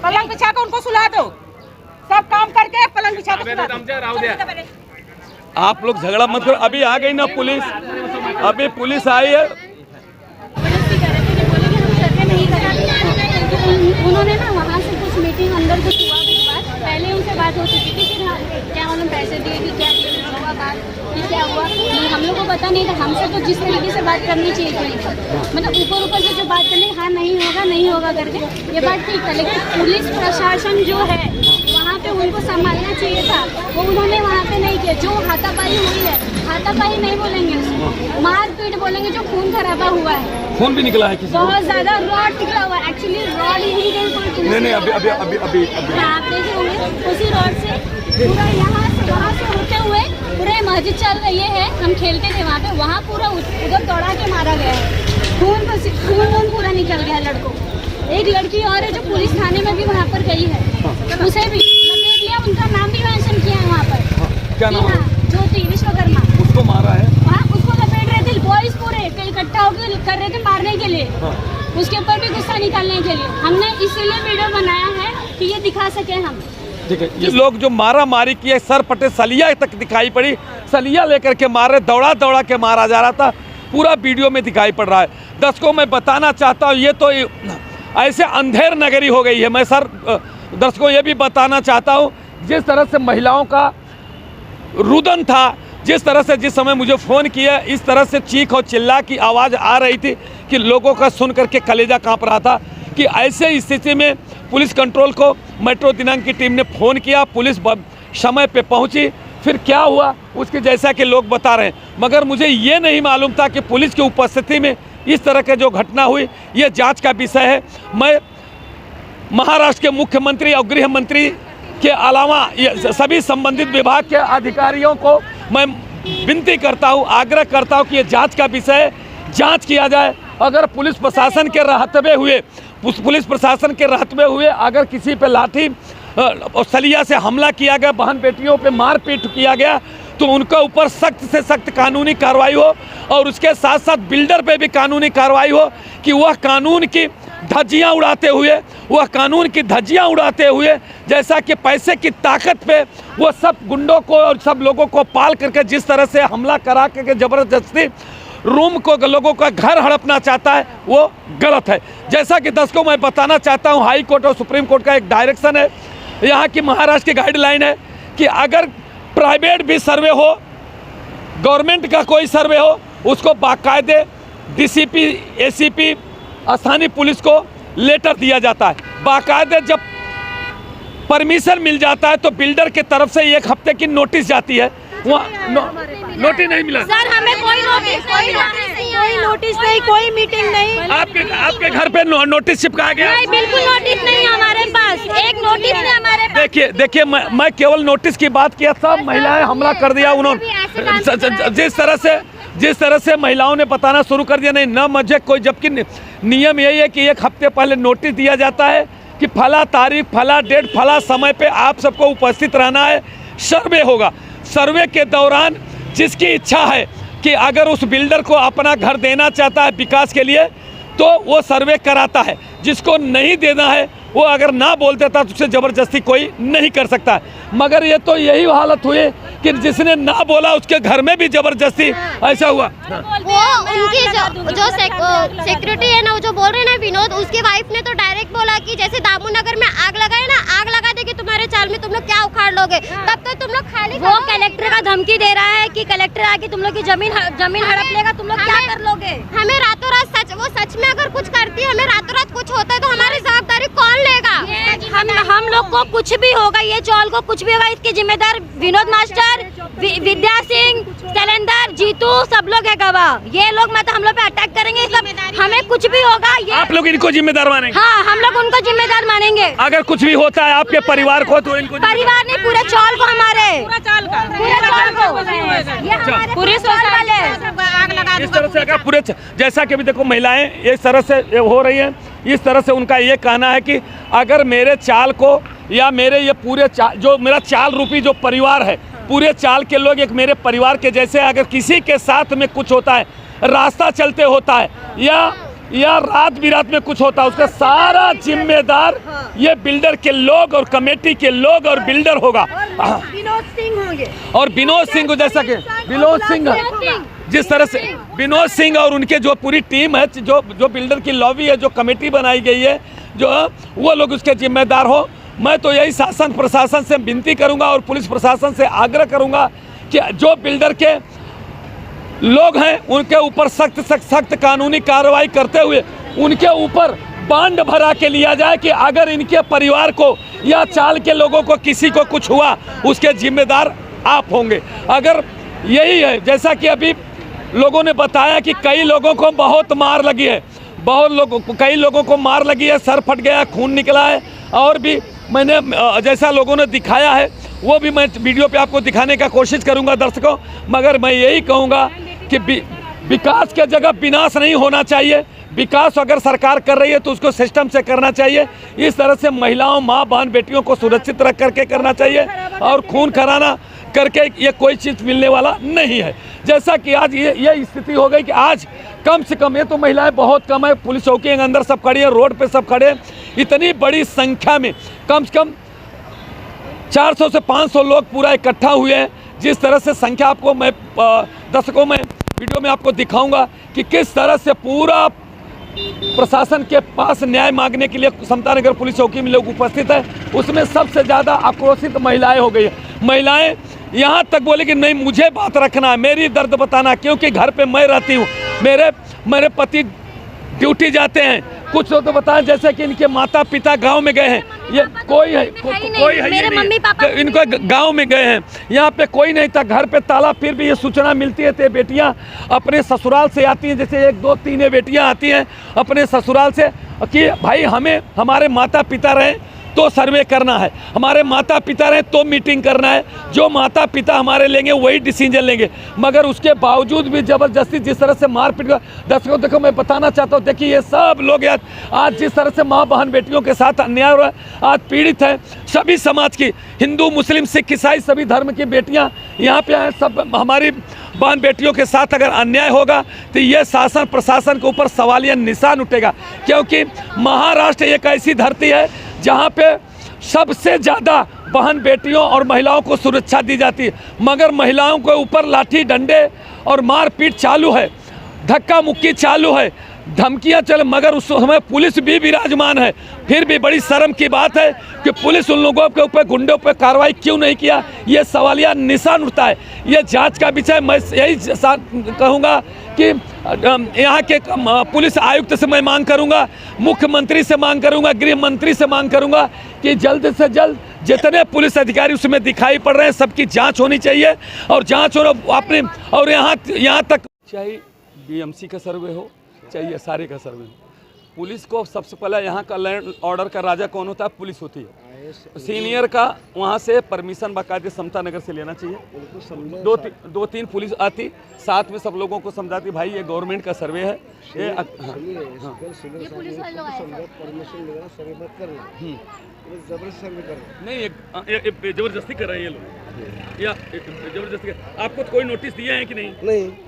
पलंग बिछा कर उनको सुला दो, सब काम करके पलंग बिछा कर सुला दो। आप लोग झगड़ा मत करो, अभी आ गई ना पुलिस, अभी पुलिस आई है। उन्होंने ना वहाँ से कुछ मीटिंग अंदर कुछ हुआ, कुछ बात पहले उनसे बात हो चुकी थी, फिर क्या उन्होंने पैसे दिए कि क्या हुआ बात कि क्या हुआ, हम लोग को पता नहीं था। हमसे तो जिस तरीके से बात करनी चाहिए थी, मतलब ऊपर से जो बात करनी, हाँ नहीं होगा करके ये बात ठीक है, लेकिन पुलिस प्रशासन जो है वहाँ पे उनको संभालना चाहिए था, वो उन्होंने वहाँ पे नहीं किया। जो हाथापाई हुई है, हाथापाई नहीं बोलेंगे उसको, मारपीट बोलेंगे, जो खून खराबा हुआ है। खून भी निकला है किसी बहुत ज्यादा, रॉड निकला हुआ है, एक्चुअली रॉड ही नहीं गई। नहीं अभी आप देखे होंगे, उसी रॉड से पूरा यहाँ से होते हुए पूरे मस्जिद चल रही है, हम खेलते थे वहाँ पूरा उधर दौड़ा के मारा गया है, खून पूरा निकल गया है लड़कों। एक लड़की और है जो पुलिस थाने में भी वहाँ पर गई है, उसे भी लपेट लिया, उनका नाम भी मेंशन किया है वहाँ पर। क्या नाम? ज्योति विश्वकर्मा। उसको मारा है? हाँ, उसको लपेट रहे थे, बॉयज पूरे इकट्ठा होकर कर रहे थे मारने के लिए, उसके ऊपर भी गुस्सा निकालने के लिए। हमने इसीलिए वीडियो बनाया है कि ये दिखा सके हम। ठीक है, ये लोग जो मारा मारी किए, सर पटे सलिया तक दिखाई पड़ी, सलिया लेकर के मार रहे, दौड़ा के मारा जा रहा था, पूरा वीडियो में दिखाई पड़ रहा है। दर्शकों मैं बताना चाहता हूँ, ये तो ऐसे अंधेर नगरी हो गई है। मैं सर दर्शकों ये भी बताना चाहता हूँ, जिस तरह से महिलाओं का रुदन था, जिस तरह से जिस समय मुझे फ़ोन किया, इस तरह से चीख और चिल्ला की आवाज़ आ रही थी कि लोगों का सुन करके कलेजा काँप रहा था कि ऐसे स्थिति में पुलिस कंट्रोल को मेट्रो दिनांक की टीम ने फ़ोन किया, पुलिस समय पे पहुंची, फिर क्या हुआ उसके जैसा कि लोग बता रहे हैं। मगर मुझे ये नहीं मालूम था कि पुलिस की उपस्थिति में इस तरह के जो घटना हुई, ये जांच का विषय है। मैं महाराष्ट्र के मुख्यमंत्री और गृह मंत्री के अलावा सभी संबंधित विभाग के अधिकारियों को मैं विनती करता हूँ, आग्रह करता हूँ कि ये जांच का विषय जांच किया जाए। अगर पुलिस प्रशासन के रहते हुए अगर किसी पे लाठी और सलिया से हमला किया गया, बहन बेटियों पे मारपीट किया गया, तो उनके ऊपर सख्त से सख्त कानूनी कार्रवाई हो और उसके साथ साथ बिल्डर पे भी कानूनी कार्रवाई हो कि वह कानून की धज्जियां उड़ाते हुए, वह कानून की धज्जियां उड़ाते हुए, जैसा कि पैसे की ताकत पे वो सब गुंडों को और सब लोगों को पाल करके जिस तरह से हमला करा करके ज़बरदस्ती रूम को लोगों का घर हड़पना चाहता है, वो गलत है। जैसा कि दर्शकों मैं बताना चाहता हूँ, हाई कोर्ट और सुप्रीम कोर्ट का एक डायरेक्शन है, यहाँ की महाराष्ट्र की गाइडलाइन है कि अगर प्राइवेट भी सर्वे हो, गवर्नमेंट का कोई सर्वे हो, उसको बाकायदे डीसीपी, एसीपी, स्थानीय पुलिस को लेटर दिया जाता है। बाकायदे जब परमिशन मिल जाता है तो बिल्डर के तरफ से 1 हफ्ते की नोटिस जाती है। वहाँ नोटिस नहीं मिला सर, हमें कोई नोटिस नहीं, कोई मीटिंग नहीं। आपके घर पे नोटिस चिपकाया गया? नहीं, बिल्कुल नोटिस नहीं हमारे पास, एक नोटिस नहीं हमारे पास। देखिए मैं केवल नोटिस की बात किया, सब महिलाएं हमला कर दिया उन्होंने। जिस तरह से महिलाओं ने बताना शुरू कर दिया, नहीं न मुझे कोई, जबकि नियम यही है कि 1 हफ्ते पहले नोटिस दिया जाता है कि फला तारीख, फला डेट, फला समय पे आप सबको उपस्थित रहना है, सर्वे होगा। सर्वे के दौरान जिसकी इच्छा है कि अगर उस बिल्डर को अपना घर देना चाहता है विकास के लिए तो वो सर्वे कराता है, जिसको नहीं देना है वो अगर ना बोल देता तो उसे ज़बरदस्ती कोई नहीं कर सकता। मगर ये तो यही हालत हुई कि जिसने ना बोला उसके घर में भी ज़बरदस्ती ऐसा हुआ। वो उनकी जो सिक्योरिटी है ना, वो जो बोल रहे हैं ना विनोद, उसकी वाइफ ने तो डायरेक्ट बोला कि जैसे दामूनगर में आग लगाए ना, आग लगा देगी तुम्हारे चाल में, तुम लोग क्या उखाड़ लोगे, तब तो तुम लोग खाली। वो कलेक्टर का धमकी दे रहा है कि कलेक्टर आके तुम लोग की जमीन हड़प लेगा, तुम लोग क्या कर लोगे। हमें रातों रात वो सच में अगर कुछ करती है, हमें रातों रात कुछ होता है तो हमारी जवाबदारी कौन लेगा। हम लोग को कुछ भी होगा, ये चौल को कुछ भी होगा, इसके जिम्मेदार विनोद मास्टर, विद्या सिंह, कैलेंडर, जीतू, सब लोग है गवाह। ये लोग मतलब हम लोग पे अटैक करेंगे, हमें कुछ भी होगा ये आप लोग इनको जिम्मेदार मानेंगे? हाँ, हम लोग उनको जिम्मेदार मानेंगे। अगर कुछ भी होता है आपके परिवार को तो इनको परिवार नहीं, पूरे चौल को, हमारे पूरे चौल वाले इस तरह से अगर पूरे, जैसा कि भी देखो महिलाएं इस तरह से हो रही हैं, इस तरह से उनका ये कहना है कि अगर मेरे चाल को या मेरे ये पूरे जो मेरा चाल रूपी जो परिवार है, पूरे चाल के लोग एक मेरे परिवार के जैसे, अगर किसी के साथ में कुछ होता है, रास्ता चलते होता है या रात बिरात में कुछ होता है, उसका सारा जिम्मेदार ये बिल्डर के लोग और कमेटी के लोग और बिल्डर होगा। विनोद सिंह होंगे और विनोद सिंह, जैसा कि विनोद सिंह जिस तरह से विनोद सिंह और उनके जो पूरी टीम है, जो बिल्डर की लॉबी है, जो कमेटी बनाई गई है, जो वो लोग उसके जिम्मेदार हो। मैं तो यही शासन प्रशासन से विनती करूंगा और पुलिस प्रशासन से आग्रह करूंगा कि जो बिल्डर के लोग हैं उनके ऊपर सख्त कानूनी कार्रवाई करते हुए उनके ऊपर बांड भरा के लिया जाए कि अगर इनके परिवार को या चाल के लोगों को किसी को कुछ हुआ, उसके जिम्मेदार आप होंगे। अगर यही है, जैसा कि अभी लोगों ने बताया कि कई लोगों को बहुत मार लगी है, कई लोगों को मार लगी है, सर फट गया, खून निकला है, और भी मैंने जैसा लोगों ने दिखाया है वो भी मैं वीडियो पे आपको दिखाने का कोशिश करूंगा दर्शकों। मगर मैं यही कहूँगा कि विकास के जगह विनाश नहीं होना चाहिए। विकास अगर सरकार कर रही है तो उसको सिस्टम से करना चाहिए। इस तरह से महिलाओं, माँ बहन, बेटियों को सुरक्षित रख करके करना चाहिए और खून खराना करके ये कोई चीज़ मिलने वाला नहीं है। जैसा कि आज ये स्थिति हो गई कि आज कम से कम, ये तो महिलाएं बहुत कम है, पुलिस चौकी के अंदर सब खड़ी है, रोड पे सब खड़े हैं, इतनी बड़ी संख्या में कम से कम 400 से 500 लोग पूरा इकट्ठा हुए हैं। जिस तरह से संख्या आपको मैं दर्शकों में वीडियो में आपको दिखाऊंगा कि किस तरह से पूरा प्रशासन के पास न्याय मांगने के लिए समता नगर पुलिस चौकी में लोग उपस्थित है। उसमें सबसे ज़्यादा आक्रोशित महिलाएं हो गई है। महिलाएं यहाँ तक बोले कि नहीं, मुझे बात रखना है, मेरी दर्द बताना, क्योंकि घर पे मैं रहती हूँ, मेरे पति ड्यूटी जाते हैं। कुछ लोग तो बताएं जैसे कि इनके माता पिता गांव में गए हैं, ये कोई है मेरे मम्मी पापा इनको गांव में गए हैं, यहाँ पे कोई नहीं था, घर पे ताला। फिर भी ये सूचना मिलती है तो बेटियाँ अपने ससुराल से आती हैं, जैसे 1 2 3 बेटियाँ आती हैं अपने ससुराल से कि भाई हमें हमारे माता पिता रहें तो सर्वे करना है, हमारे माता पिता रहें तो मीटिंग करना है, जो माता पिता हमारे लेंगे वही डिसीजन लेंगे। मगर उसके बावजूद भी ज़बरदस्ती जिस तरह से मारपीट, दर्शकों देखो मैं बताना चाहता हूँ, देखिए ये सब लोग आज जिस तरह से माँ बहन बेटियों के साथ अन्याय हो रहा है, आज पीड़ित है सभी समाज की, हिंदू मुस्लिम सिख ईसाई सभी धर्म की बेटियाँ यहाँ पे आए। सब हमारी बहन बेटियों के साथ अगर अन्याय होगा तो ये शासन प्रशासन के ऊपर सवालिया निशान उठेगा, क्योंकि महाराष्ट्र एक ऐसी धरती है जहाँ पे सबसे ज़्यादा बहन बेटियों और महिलाओं को सुरक्षा दी जाती है, मगर महिलाओं के ऊपर लाठी डंडे और मारपीट चालू है, धक्का मुक्की चालू है, धमकियां चले, मगर उस समय पुलिस भी विराजमान है। फिर भी बड़ी शर्म की बात है कि पुलिस उन लोगों के ऊपर गुंडों पर कार्रवाई क्यों नहीं किया, ये सवालिया निशान उठता है। ये जांच का विषय मैं यही कहूँगा कि यहाँ के पुलिस आयुक्त से मैं मांग करूँगा, मुख्यमंत्री से मांग करूँगा, गृह मंत्री से मांग करूँगा कि जल्द से जल्द जितने पुलिस अधिकारी उसमें दिखाई पड़ रहे हैं सबकी जाँच होनी चाहिए, और जाँच हो अपने, और यहाँ तक चाहे BMC का सर्वे हो चाहिए सारे का सर्वे हो, पुलिस को सबसे पहले यहाँ का लैंड ऑर्डर का राजा कौन होता है, पुलिस होती है। सीनियर का वहाँ से परमिशन बाकायदे समता नगर से लेना चाहिए। दो तीन पुलिस आती, साथ में सब लोगों को समझाती भाई ये गवर्नमेंट का सर्वे है, ये नहीं जबरदस्ती कर रहे हैं ये लोग, या जबरदस्ती। आपको कोई नोटिस दिए हैं कि नहीं?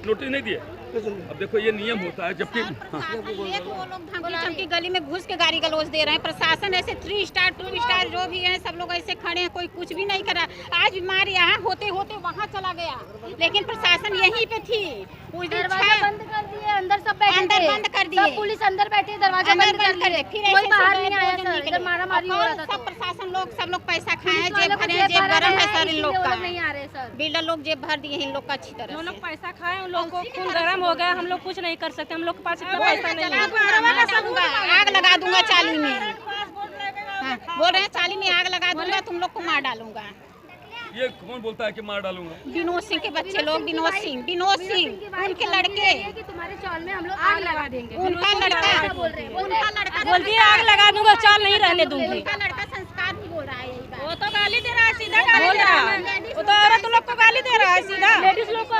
नोटिस नहीं दिए। अब देखो ये नियम होता है, जबकि वो लोग धमकी गली में घुस के गाड़ी गलौज दे रहे हैं। प्रशासन ऐसे 3 स्टार 2 स्टार जो भी है सब लोग ऐसे खड़े हैं, कोई कुछ भी नहीं कर रहा। आज बीमार यहाँ होते होते वहाँ चला गया, लेकिन प्रशासन यहीं पे थी। दरवाजा बंद कर दिए, अंदर सब बैठे अंदर बंद कर दिए, पुलिस अंदर बैठे, दरवाजा बंद कर दिए, फिर कोई बाहर नहीं आया सर, इधर मारामारी हो रहा था। सब प्रशासन लोग सब लोग पैसा खाए हैं, जेब भरे हैं, जेब गरम है सर इन लोग का। नहीं आ रहे सर, बिल्डर लोग जेब भर दिए इन लोग का अच्छी तरह। लोग पैसा खाए, उन लोग को खून गरम हो गया, हम लोग कुछ नहीं कर सकते, हम लोग के पास इतना पैसा नहीं है। आग लगा दूंगा चाली में, बोल रहे हैं चाली में आग लगा दूंगा, तुम लोग को मार डालूंगा। ये कौन बोलता है कि मार डालूंगा? विनोद सिंह के बच्चे लोग, विनोद सिंह उनके लड़के, तुम्हारे चौल में हम लोग आग लगा देंगे। उनका लड़का बोल दिए आग लगा दूंगा, चौल नहीं रहने दूंगी। उनका लड़का संस्कार भी बोल रहा है यही बात। वो तो गाली दे रहा है, सीधा गाली दे रहा है, वो तो औरत लोग को गाली दे रहा है सीधा। लेडीज लोग का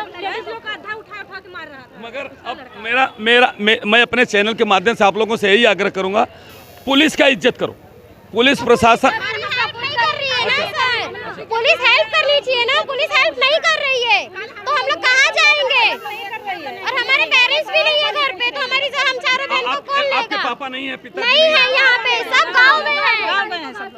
आधा उठा के मार रहा था। मगर अब मैं अपने चैनल के माध्यम से आप लोगों से यही आग्रह करूंगा, पुलिस का इज्जत करो, पुलिस प्रशासन पुलिस हेल्प कर लीजिए ना, पुलिस हेल्प नहीं कर रही है तो हम लोग कहाँ जाएंगे? और हमारे पेरेंट्स भी नहीं है घर पे, तो हमारी हम चारों बहन को कौन लेगा? आपके पापा नहीं है, पिता नहीं है, यहाँ पे सब गाँव में है,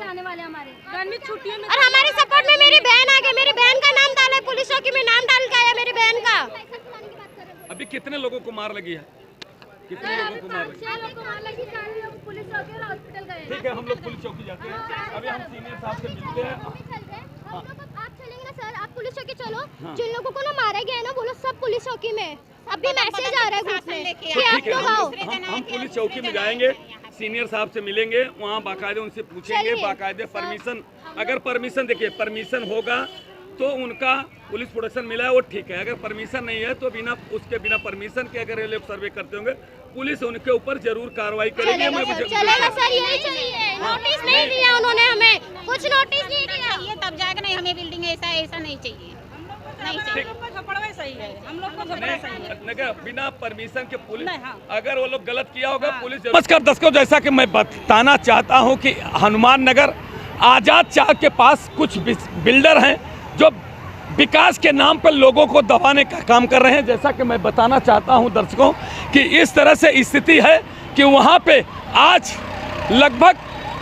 आने वाले हमारे छुट्टियों में। और हमारे सपोर्ट में मेरी बहन आ गई, मेरी बहन का नाम डाला, पुलिस चौकी में नाम डाल के आया मेरी बहन का। अभी कितने लोगों को मार लगी है? कितने लोगों को मार लगी? पुलिस चौकी और हॉस्पिटल गए। ठीक है, हम लोग पुलिस चौकी जाते हैं, अभी हम सीनियर साहब से मिलते हैं। आप चलेंगे ना सर, आप पुलिस चौकी चलो। जिन लोगों को ना मारा गया है ना, वो लोग सब पुलिस चौकी में, अभी मैसेज आ रहा है ग्रुप में कि आप लोग आओ। हम पुलिस चौकी में जाएंगे, सीनियर साहब से मिलेंगे, वहाँ बाकायदे उनसे पूछेंगे, बाकायदे परमिशन, अगर परमिशन देखिए परमिशन होगा तो उनका पुलिस प्रोटेक्शन मिला है वो ठीक है, अगर परमिशन नहीं है तो बिना परमिशन के अगर ये लोग सर्वे करते होंगे पुलिस उनके ऊपर जरूर कार्रवाई करेगी। चलेगा सर, यही चाहिए। नोटिस नहीं दिया उन्होंने हमें, कुछ नोटिस नहीं दिया, ये तब जाएगा नहीं, हमें बिल्डिंग ऐसा नहीं चाहिए, नहीं चाहिए। सही है, हम लोग को सही है। बिना परमिशन के पुलिस, अगर वो लोग गलत किया होगा पुलिस। नमस्कार दर्शकों, जैसा कि मैं बताना चाहता हूँ कि हनुमान नगर आजाद चौक के पास कुछ बिल्डर हैं जो विकास के नाम पर लोगों को दबाने का काम कर रहे हैं। जैसा कि मैं बताना चाहता हूं दर्शकों कि इस तरह से स्थिति है कि वहां पे आज लगभग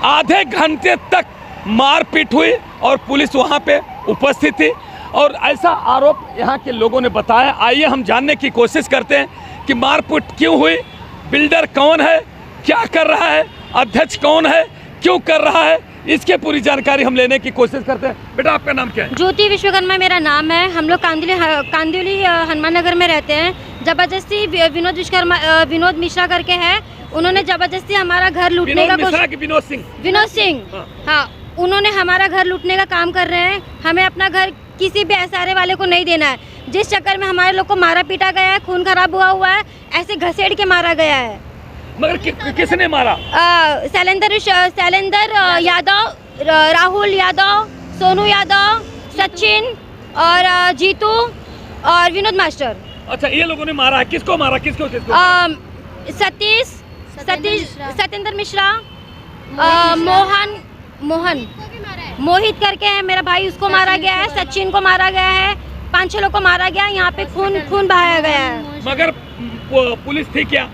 आधे घंटे तक मारपीट हुई और पुलिस वहां पे उपस्थित थी, और ऐसा आरोप यहां के लोगों ने बताया। आइए हम जानने की कोशिश करते हैं कि मारपीट क्यों हुई, बिल्डर कौन है, क्या कर रहा है, अध्यक्ष कौन है, क्यों कर रहा है, इसके पूरी जानकारी हम लेने की कोशिश करते हैं। बेटा आपका नाम क्या है? ज्योति विश्वकर्मा मेरा नाम है। हम लोग कांदिवली हनुमान नगर में रहते हैं। जबरदस्ती विनोद मिश्रा करके है, उन्होंने जबरदस्ती हमारा घर लूटने का विनोद सिंह हाँ, उन्होंने हमारा घर लूटने का काम कर रहे हैं। हमें अपना घर किसी भी एसआरए वाले को नहीं देना है, जिस चक्कर में हमारे लोग को मारा पीटा गया है, खून खराब हुआ है, ऐसे घसेड़ के मारा गया है। मगर किसने मारा? शैलेंद्र यादव, राहुल यादव, सोनू यादव, सचिन और जीतू और विनोद मास्टर। अच्छा, ये लोगों ने मारा है, किसको मारा? किसको? सत्येंद्र मिश्रा, मोहित करके है मेरा भाई, उसको मारा गया है। सचिन को मारा गया है, 5-6 लोग को मारा गया, यहाँ पे खून बहाया गया है। मगर पुलिस थी क्या?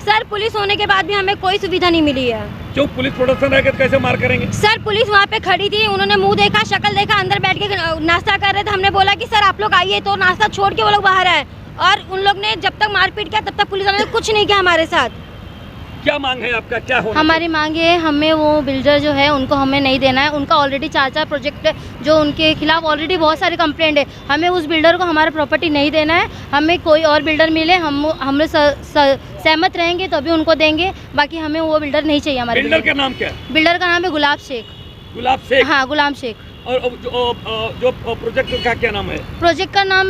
सर पुलिस होने के बाद भी हमें कोई सुविधा नहीं मिली है। क्यों? पुलिस प्रोटेक्शन रहेगा तो कैसे मार करेंगे? सर पुलिस वहाँ पे खड़ी थी, उन्होंने मुंह देखा, शक्ल देखा, अंदर बैठ के नाश्ता कर रहे थे। हमने बोला कि सर आप लोग आइए, तो नाश्ता छोड़ के वो लोग बाहर आए और उन लोग ने जब तक मारपीट किया तब तक पुलिस वालों ने कुछ नहीं किया हमारे साथ। क्या मांग है आपका? क्या होना? हमारी मांग है, हमें वो बिल्डर जो है उनको हमें नहीं देना है। उनका ऑलरेडी 4 प्रोजेक्ट जो उनके खिलाफ ऑलरेडी बहुत सारी कंप्लेंट है। हमें उस बिल्डर को हमारा प्रॉपर्टी नहीं देना है। हमें कोई और बिल्डर मिले, हम सहमत रहेंगे तो अभी उनको देंगे, बाकी हमें वो बिल्डर नहीं चाहिए। हमारे बिल्डर का नाम क्या है? बिल्डर का नाम है गुलाब शेख। गुलाब शेख? हाँ, गुलाम शेख। और जो प्रोजेक्ट का क्या नाम है? प्रोजेक्ट का नाम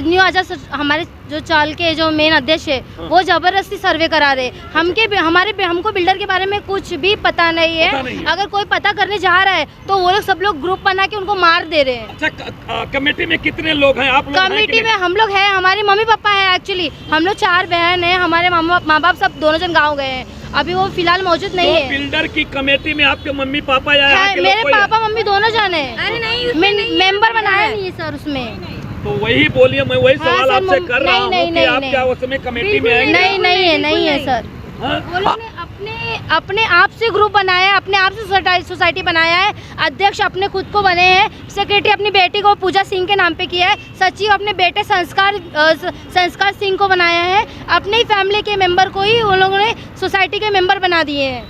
न्यू आजाद। हमारे जो चाल के जो मेन अध्यक्ष है वो जबरदस्ती सर्वे करा रहे। हमको बिल्डर के बारे में कुछ भी पता नहीं है। अगर कोई पता करने जा रहा है तो वो लोग सब लोग ग्रुप बना के उनको मार दे रहे हैं। अच्छा, कमेटी में कितने लोग हैं? आप लोग कमेटी में हम लोग हैं, हमारे मम्मी पापा है। एक्चुअली हम लोग 4 बहन हैं, हमारे माँ बाप सब दोनों जन गाँव गए हैं, अभी वो फिलहाल मौजूद नहीं है। बिल्डर की कमेटी में आपके मम्मी पापा या मेरे पापा मम्मी दोनों जन है। अरे नहीं, मेंबर बनाया नहीं है सर उसमें। तो वही बोलिए, मैं वही सवाल आपसे कर रहा हूँ कि आप क्या उसमें कमेटी में आएंगे? नहीं है सर। वो लोग ने अपने आप से ग्रुप बनाया है, अपने आप से सोसाइटी बनाया है। अध्यक्ष अपने खुद को बने हैं, सेक्रेटरी अपनी बेटी को पूजा सिंह के नाम पे किया है, सचिव अपने बेटे संस्कार सिंह को बनाया है। अपने ही फैमिली के मेंबर को ही उन लोगों ने सोसाइटी के मेंबर बना दिए हैं।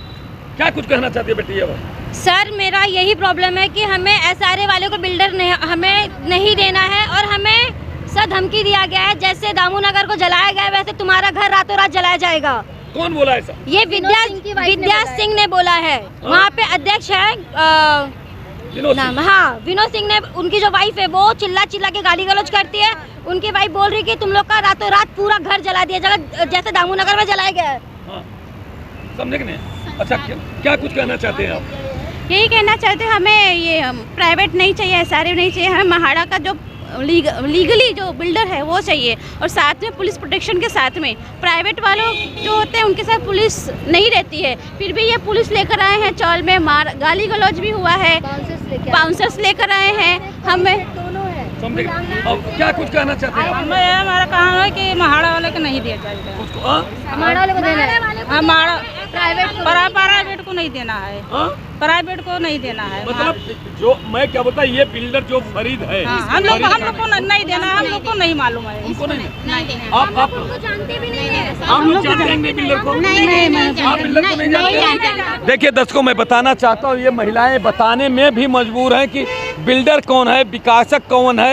क्या कुछ कहना चाहती है बेटी? सर मेरा यही प्रॉब्लम है कि हमें SRA वाले को बिल्डर हमें नहीं देना है और हमें सर धमकी दिया गया है, जैसे दामू नगर को जलाया गया वैसे तुम्हारा घर रातों रात जलाया जाएगा। कौन बोला ऐसा? ये विद्या सिंह ने बोला है। वहाँ पे अध्यक्ष है नाम, हाँ विनोद सिंह ने। उनकी जो वाइफ है वो चिल्ला के गाली गलौज करती है। उनकी वाइफ बोल रही कि तुम लोग का रातों रात पूरा घर जला दिया जाएगा जैसे दामू नगर में जलाया गया है। समझे कि नहीं? अच्छा, क्या कुछ कहना चाहते हैं आप? यही कहना चाहते हैं, हमें ये प्राइवेट नहीं चाहिए, SRA नहीं चाहिए, हमें महाड़ा का जो लीगली जो बिल्डर है वो चाहिए और साथ में पुलिस प्रोटेक्शन के साथ में। प्राइवेट वालों जो होते हैं उनके साथ पुलिस नहीं रहती है, फिर भी ये पुलिस लेकर आए हैं चौल में, गाली गलौज भी हुआ है, बाउंसर्स लेकर आए हैं। हमें क्या कुछ कहना चाहते हैं? हमारा काम है कि महाड़ा वाले को नहीं दिया जाएगा, महाड़ा वाले को देना है, हमारा प्राइवेट को नहीं देना है, प्राइवेट को नहीं देना है। मतलब जो मैं क्या बता, ये बिल्डर जो फरीद है, हम लोग को नहीं देना, हम लोग को नहीं मालूम है, उनको नहीं देना। आप जानते भी नहीं है। आप लोग जानते हैं बिल्डर को? आप बिल्डर को नहीं जानते? देखिए दर्शकों, मैं बताना चाहता हूँ, ये महिलाएं बताने में भी मजबूर हैं कि बिल्डर कौन है, विकासक कौन है,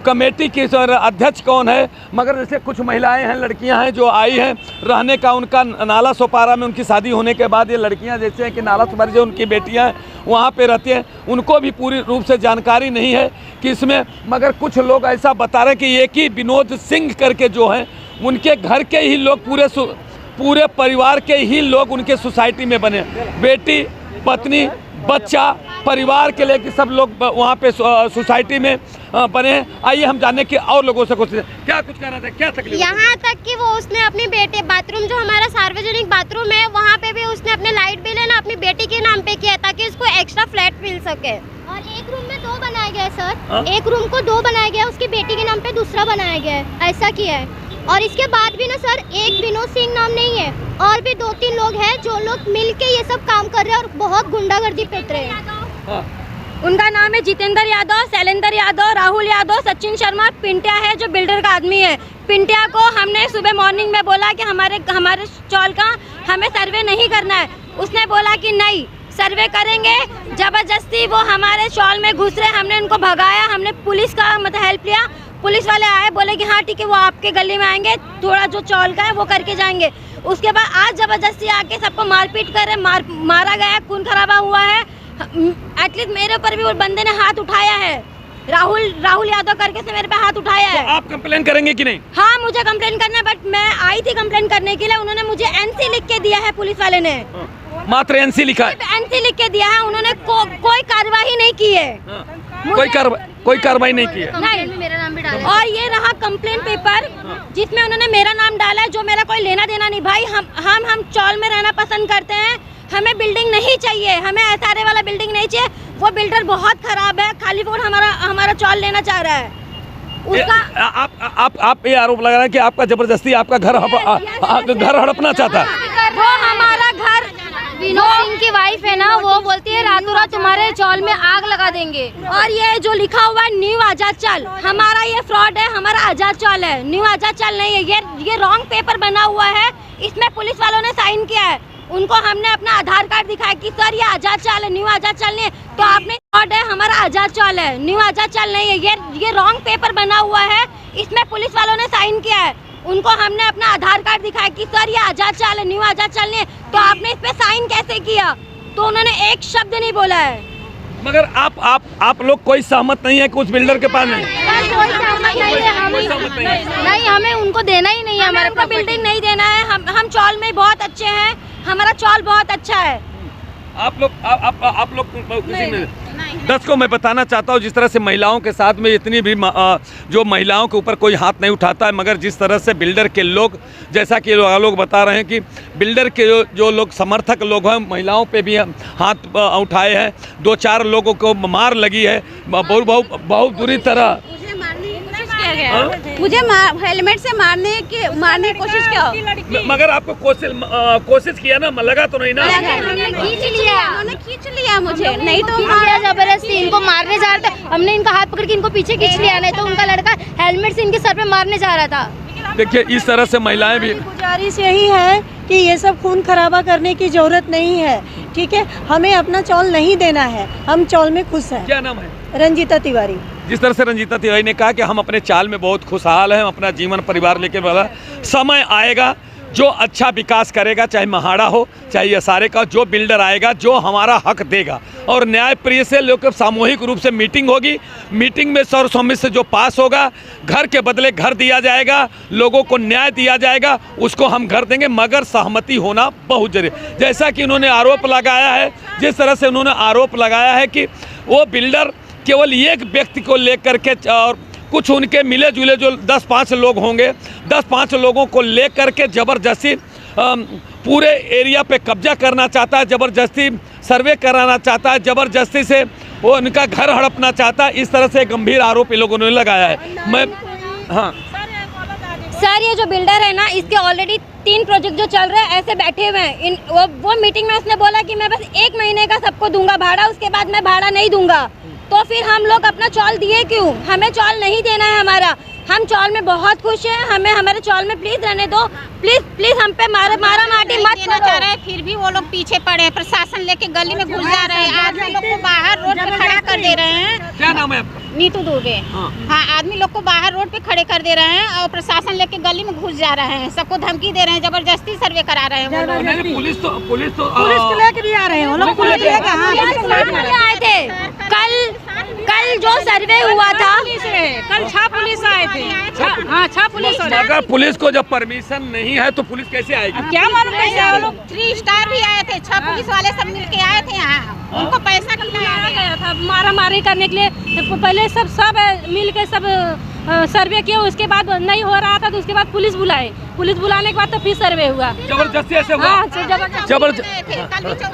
कमेटी की अध्यक्ष कौन है। मगर जैसे कुछ महिलाएं हैं, लड़कियां हैं जो आई हैं रहने का, उनका नाला सोपारा में उनकी शादी होने के बाद ये लड़कियां जैसे हैं कि नाला सोपारा जो उनकी बेटियां हैं वहाँ पे रहती हैं, उनको भी पूरी रूप से जानकारी नहीं है कि इसमें। मगर कुछ लोग ऐसा बता रहे हैं कि एक ही विनोद सिंह करके जो हैं उनके घर के ही लोग, पूरे परिवार के ही लोग उनके सोसाइटी में बने, बेटी, पत्नी, बच्चा, परिवार के लेके सब लोग वहाँ पे सोसाइटी में बने हैं। आइए हम जानने के और लोगों से कुछ क्या कुछ कहना था, क्या तकलीफ? यहाँ तक कि वो उसने अपने बेटे बाथरूम, जो हमारा सार्वजनिक बाथरूम है, वहाँ पे भी उसने अपने लाइट बिल है ना अपनी बेटी के नाम पे किया ताकि उसको एक्स्ट्रा फ्लैट मिल सके। और एक रूम में 2 बनाया गया है सर, एक रूम को 2 बनाया गया, उसकी बेटी के नाम पे दूसरा बनाया गया है, ऐसा किया है। और इसके बाद भी ना सर, एक विनोद सिंह नाम नहीं है, और भी 2-3 लोग हैं जो लोग मिलके ये सब काम कर रहे हैं और बहुत गुंडागर्दी पेट रहे हैं। उनका नाम है जितेंद्र यादव, शैलेंद्र यादव, राहुल यादव, सचिन शर्मा। पिंटिया है जो बिल्डर का आदमी है। पिंटिया को हमने सुबह मॉर्निंग में बोला कि हमारे चौल का हमें सर्वे नहीं करना है, उसने बोला कि नहीं सर्वे करेंगे। जबरदस्ती वो हमारे चौल में घुस रहे, हमने उनको भगाया, हमने पुलिस का मतलब हेल्प लिया। पुलिस वाले आए, बोले कि हाँ ठीक है, वो आपके गली में आएंगे, थोड़ा जो चौल का है वो करके जाएंगे। उसके बाद आज जबरदस्ती आके सबको मारपीट कर रहे, मारा गया, खून खराबा हुआ है। एटलीस्ट मेरे ऊपर भी वो बंदे ने हाथ उठाया है, राहुल यादव करके से मेरे पे हाथ उठाया है। तो आप कंप्लेन करेंगे कि नहीं? हाँ मुझे कंप्लेन करना है, बट मैं आई थी कंप्लेन करने के लिए। उन्होंने मुझे NC लिख के दिया है, पुलिस वाले ने मात्र NC लिखा है, NC लिख के दिया है। उन्होंने कोई कार्रवाई नहीं की है, कोई कार्रवाई नहीं की है। नहीं, मेरा नाम भी डाला। और ये रहा कंप्लेंट पेपर जिसमें उन्होंने मेरा नाम डाला है, जो मेरा कोई लेना देना नहीं। भाई हम चौल में रहना पसंद करते हैं, हमें बिल्डिंग नहीं चाहिए, हमें SRA वाला बिल्डिंग नहीं चाहिए। वो बिल्डर बहुत खराब है, खाली फोन हमारा चौल लेना चाह रहा है। उसका आप ये आरोप लगा रहे हैं कि आपका जबरदस्ती आपका घर हड़पना चाहता है। वो हमारा घर विनोद सिंह की वाइफ है ना, वो बोलती है रातों रात तुम्हारे चौल में आग लगा देंगे। और ये जो लिखा हुआ है न्यू आजाद चल, हमारा ये फ्रॉड है, हमारा आजाद चौल है, न्यू आजाद चल नहीं है। ये रॉन्ग पेपर बना हुआ है, इसमें पुलिस वालों ने साइन किया है। उनको हमने अपना आधार कार्ड दिखाया कि सर ये आजाद चौल है, न्यू आजाद चल नहीं है। तो आपने फ्रॉड है, हमारा आजाद चौल है, न्यू आजाद चल नहीं है। ये रॉन्ग पेपर बना हुआ है, इसमें पुलिस वालों ने साइन किया है। उनको हमने अपना आधार कार्ड दिखाया कि सर ये आजाद चल है, न्यू आजाद चल नहीं है। तो आपने इस पे साइन कैसे किया? तो उन्होंने एक शब्द नहीं बोला है। मगर आप लोग कोई सहमत नहीं है कि उस बिल्डर के पास नहीं? नहीं, हमें उनको देना ही नहीं है, हमारे को बिल्डिंग नहीं देना है। हम चौल में बहुत अच्छे हैं, हमारा चौल बहुत अच्छा है। आप लोग किसी ने दर्शकों मैं बताना चाहता हूँ, जिस तरह से महिलाओं के साथ में इतनी भी जो महिलाओं के ऊपर कोई हाथ नहीं उठाता है, मगर जिस तरह से बिल्डर के लोग, जैसा कि लोग बता रहे हैं कि बिल्डर के जो लोग समर्थक लोग हैं, महिलाओं पे भी हाथ उठाए हैं। 2-4 लोगों को मार लगी है बहुत बुरी तरह। मुझे हेलमेट से मारने की कोशिश किया, मगर आपको कोशिश किया ना, लगा तो नहीं ना? उन्होंने खींच लिया मुझे, नहीं तो जबरदस्ती इनको मारने जा रहा था। हमने इनका हाथ पकड़ के इनको पीछे खींच लिया, नहीं तो उनका लड़का हेलमेट से इनके सर पे मारने जा रहा था। देखिए इस तरह से महिलाएं भी। गुजारिश यही है कि ये सब खून खराबा करने की जरूरत नहीं है, ठीक है? हमें अपना चौल नहीं देना है, हम चौल में खुश हैं। क्या नाम है? रंजीता तिवारी। जिस तरह से रंजीता तिवारी ने कहा कि हम अपने चाल में बहुत खुशहाल हैं, अपना जीवन परिवार लेके वाला समय आएगा जो अच्छा विकास करेगा, चाहे महाड़ा हो चाहे असारे का, जो बिल्डर आएगा जो हमारा हक देगा। और न्याय प्रिय से लोग सामूहिक रूप से मीटिंग होगी, मीटिंग में सर्वसम्मति से जो पास होगा, घर के बदले घर दिया जाएगा, लोगों को न्याय दिया जाएगा, उसको हम घर देंगे, मगर सहमति होना बहुत जरूरी। जैसा कि उन्होंने आरोप लगाया है, जिस तरह से उन्होंने आरोप लगाया है कि वो बिल्डर केवल एक व्यक्ति को लेकर के और कुछ उनके मिले जुले जो 10-5 लोग होंगे, 10-5 लोगों को लेकर के ज़बरदस्ती पूरे एरिया पे कब्जा करना चाहता है, ज़बरदस्ती सर्वे कराना चाहता है, ज़बरदस्ती से वो उनका घर हड़पना चाहता है। इस तरह से गंभीर आरोप इन लोगों ने लगाया है। मैं सर ये जो बिल्डर है ना, इसके ऑलरेडी 3 प्रोजेक्ट जो चल रहे हैं ऐसे बैठे हुए हैं। वो मीटिंग में उसने बोला कि मैं बस 1 महीने का सबको दूंगा भाड़ा, उसके बाद मैं भाड़ा नहीं दूंगा। तो फिर हम लोग अपना चौल दिए क्यों? हमें चौल नहीं देना है हमारा, हम चौल में बहुत खुश हैं, हमें हमारे चौल में प्लीज रहने दो, प्लीज हम पे मारा माटी मत देना चाह रहे हैं। फिर भी वो लोग पीछे पड़े हैं, प्रशासन लेके गली में घुस जा रहे हैं, आदमी लोग को बाहर रोड पे खड़ा कर दे रहे हैं। क्या नाम है आपका? नीतू दुबे। हाँ, आदमी लोग को बाहर रोड पे खड़े कर दे रहे हैं और प्रशासन लेके गली में घुस जा रहे हैं, सबको धमकी दे रहे हैं, जबरदस्ती सर्वे करा रहे हैं वो लोग। पुलिस को लेकर भी आ रहे हैं वो लोग, पुलिस लेकर आए थे। कल जो सर्वे हुआ था, कल 6 पुलिस आए थे। हाँ, 6 पुलिस। अगर पुलिस को जब परमिशन नहीं है तो पुलिस कैसे आएगी? क्या मालूम कैसे आए लोग? 3 स्टार भी आए थे, 6 पुलिस वाले सब मिलके आए थे यहाँ, उनको पैसा खिलाया गया था मारा मारी करने के लिए। पहले सब मिल के सब सर्वे किया, उसके बाद नहीं हो रहा था तो उसके बाद पुलिस बुलाने के बाद तो फिर सर्वे हुआ। जबरदस्ती ऐसे हुआ?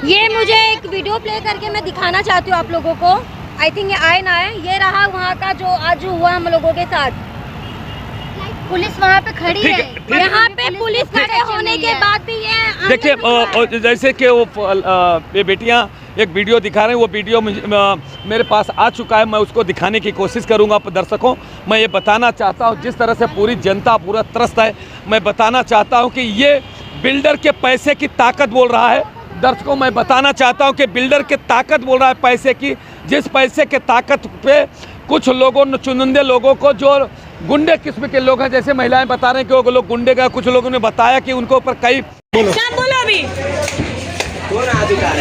ये मुझे एक वीडियो प्ले करके मैं दिखाना चाहती हूँ आप लोगों को। आई थिंक ये आए ना है, ये रहा वहाँ का जो आज हुआ हम लोगों के साथ। पुलिस वहाँ पे खड़ी है, यहाँ पे पुलिस खड़े होने के बाद भी ये देखिए जैसे कि वो ये बेटियाँ एक वीडियो दिखा रहे हैं, वो वीडियो मेरे पास आ चुका है, मैं उसको दिखाने की कोशिश करूंगा दर्शकों। मैं ये बताना चाहता हूँ, जिस तरह से पूरी जनता पूरा त्रस्त है, मैं बताना चाहता हूँ कि ये बिल्डर के पैसे की ताकत बोल रहा है। दर्शकों मैं बताना चाहता हूँ कि बिल्डर के ताकत बोल रहा है पैसे की, जिस पैसे के ताकत पे कुछ लोगों ने, चुनिंदे लोगों को, जो गुंडे किस्म के लोग हैं, जैसे महिलाएं बता रहे हैं कि वो लोग गुंडे का, कुछ लोगों ने बताया कि उनके ऊपर कई बोलो अभी कौन अधिकार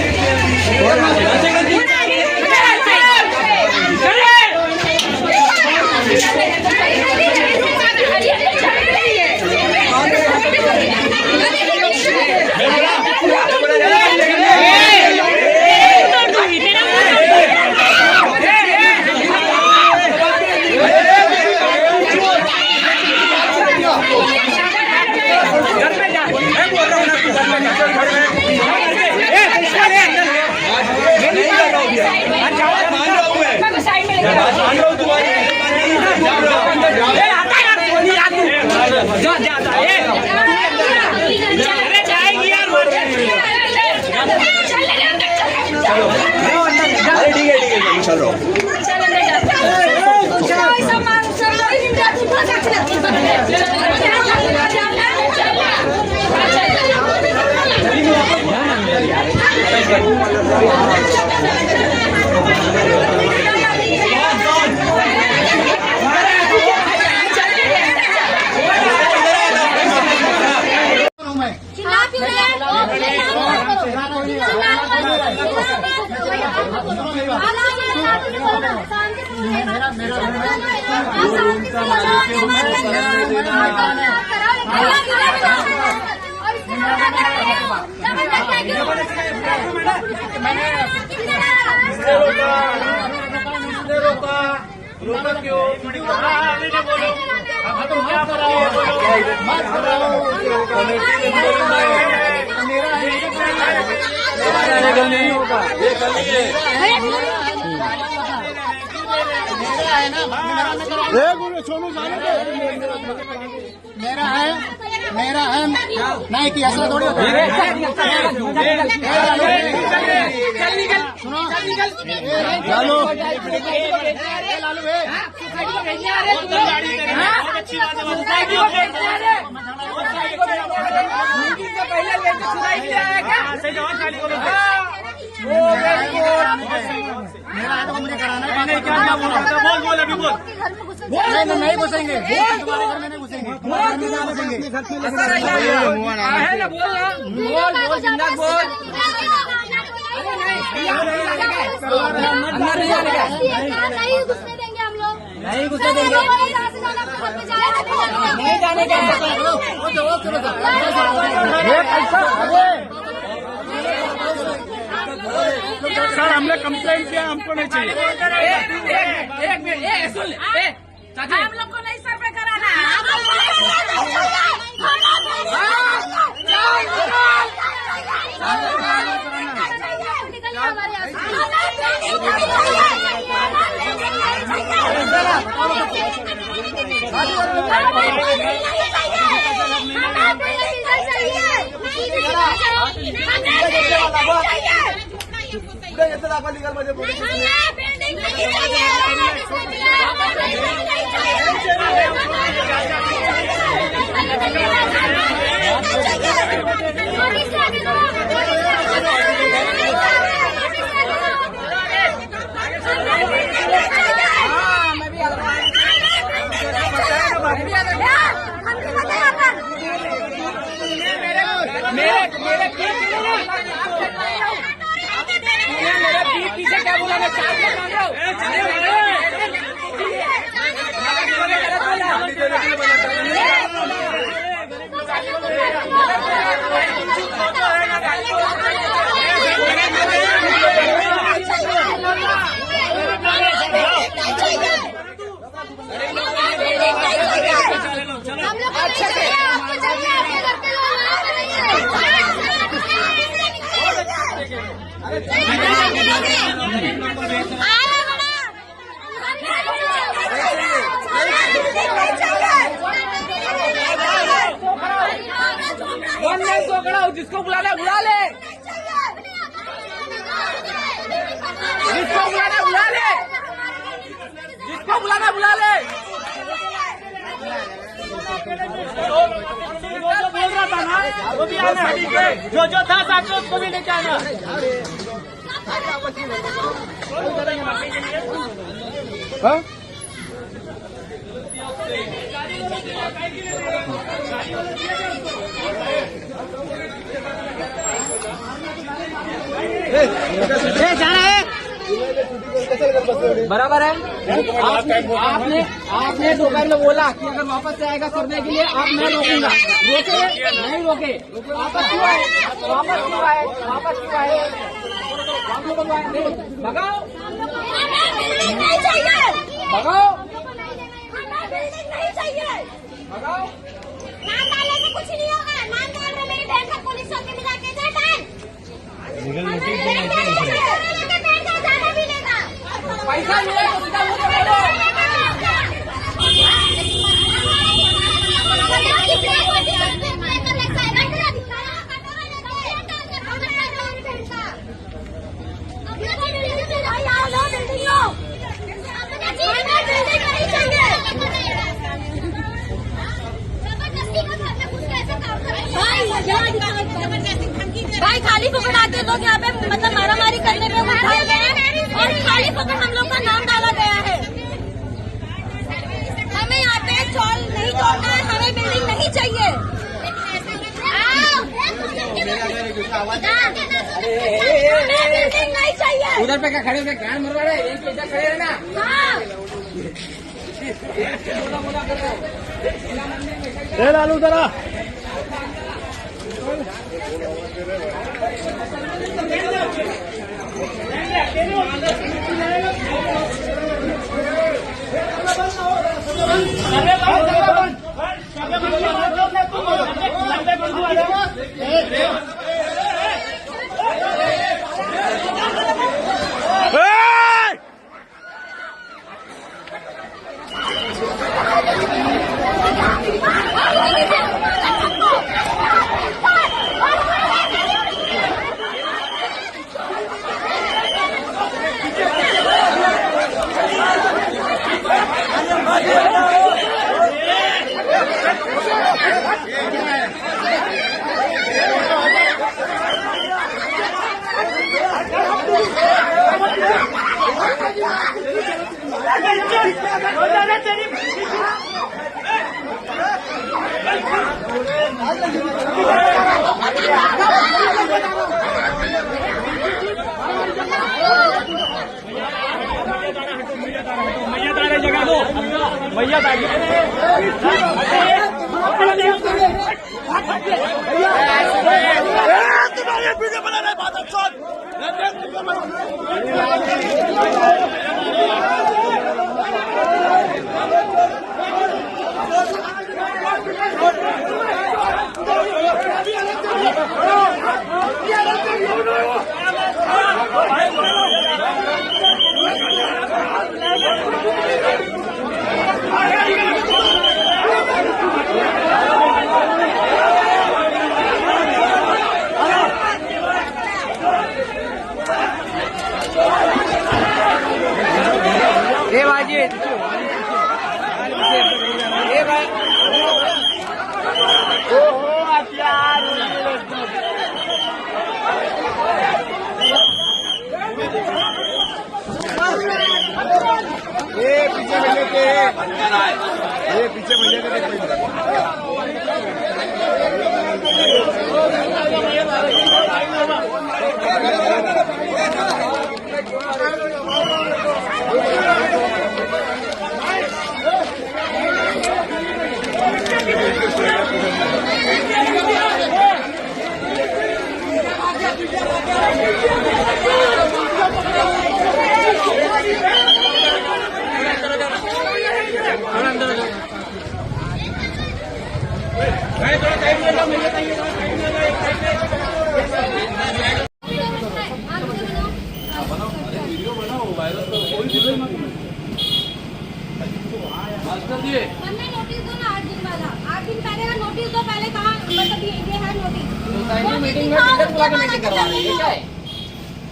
रोका क्यों? क्या नहीं होगा, ये गली है। मेरा है नहीं कि ऐसा थोड़ी होता है। सुनो लालू मेरा है तो मुझे कराना है। बोल अभी बोल। नहीं घुसेंगे, तुम्हारे घर में नहीं घुसेंगे, तुम्हारे घर में नहीं घुसेंगे। नहीं घुसने देंगे, नहीं जाने का। सर हमने कंप्लेंट किया, हमको नहीं चाहिए। एक मिनट सुन ले, हम लोग को नहीं सर्वे कराना है। पीछे क्या बोला मैं चार जिसको बुलाना बुला ले, जिसको बुलाना बुला ले, जिसको बुलाना बुला ले। जो बोल रहा था ना वो भी आना, जो था साथ उसको भी लेके आना। जाना है बराबर है। आपने दोपहर में बोला कि अगर वापस से आएगा करने के लिए आप मैं रोकूंगा, रोके नहीं रोके। वापस क्यों आए, वापस क्यों आए, वापस क्यों आए, भगाओ भगाओ भगाओ। नाम डालने से कुछ नहीं होगा, नाम डाल रहे मेरी बहन का पुलिस चौकी में जाके पैसा मिलेगा सीधा मुझे बोलो। भाई खाली पकड़ आते लोग यहाँ पे मतलब मारामारी करने में उठाए गए और खाली पकड़ हम लोग का नाम डाला गया है। हमें यहाँ पे चौल नहीं तोड़ना है, हमें बिल्डिंग नहीं चाहिए। बिल्डिंग नहीं चाहिए। उधर पे क्या खड़े होकर गाड़ मरवा रहे हैं, इधर खड़े रहना। लालू जरा पीछे भैया हमने नोटिस दो ना 8 दिन वाला, 8 दिन पहले का नोटिस दो। पहले कहाँ मतलब ये है नोटिस मीटिंग में टीचर बुला के मीटिंग करवा रहे हैं क्या है?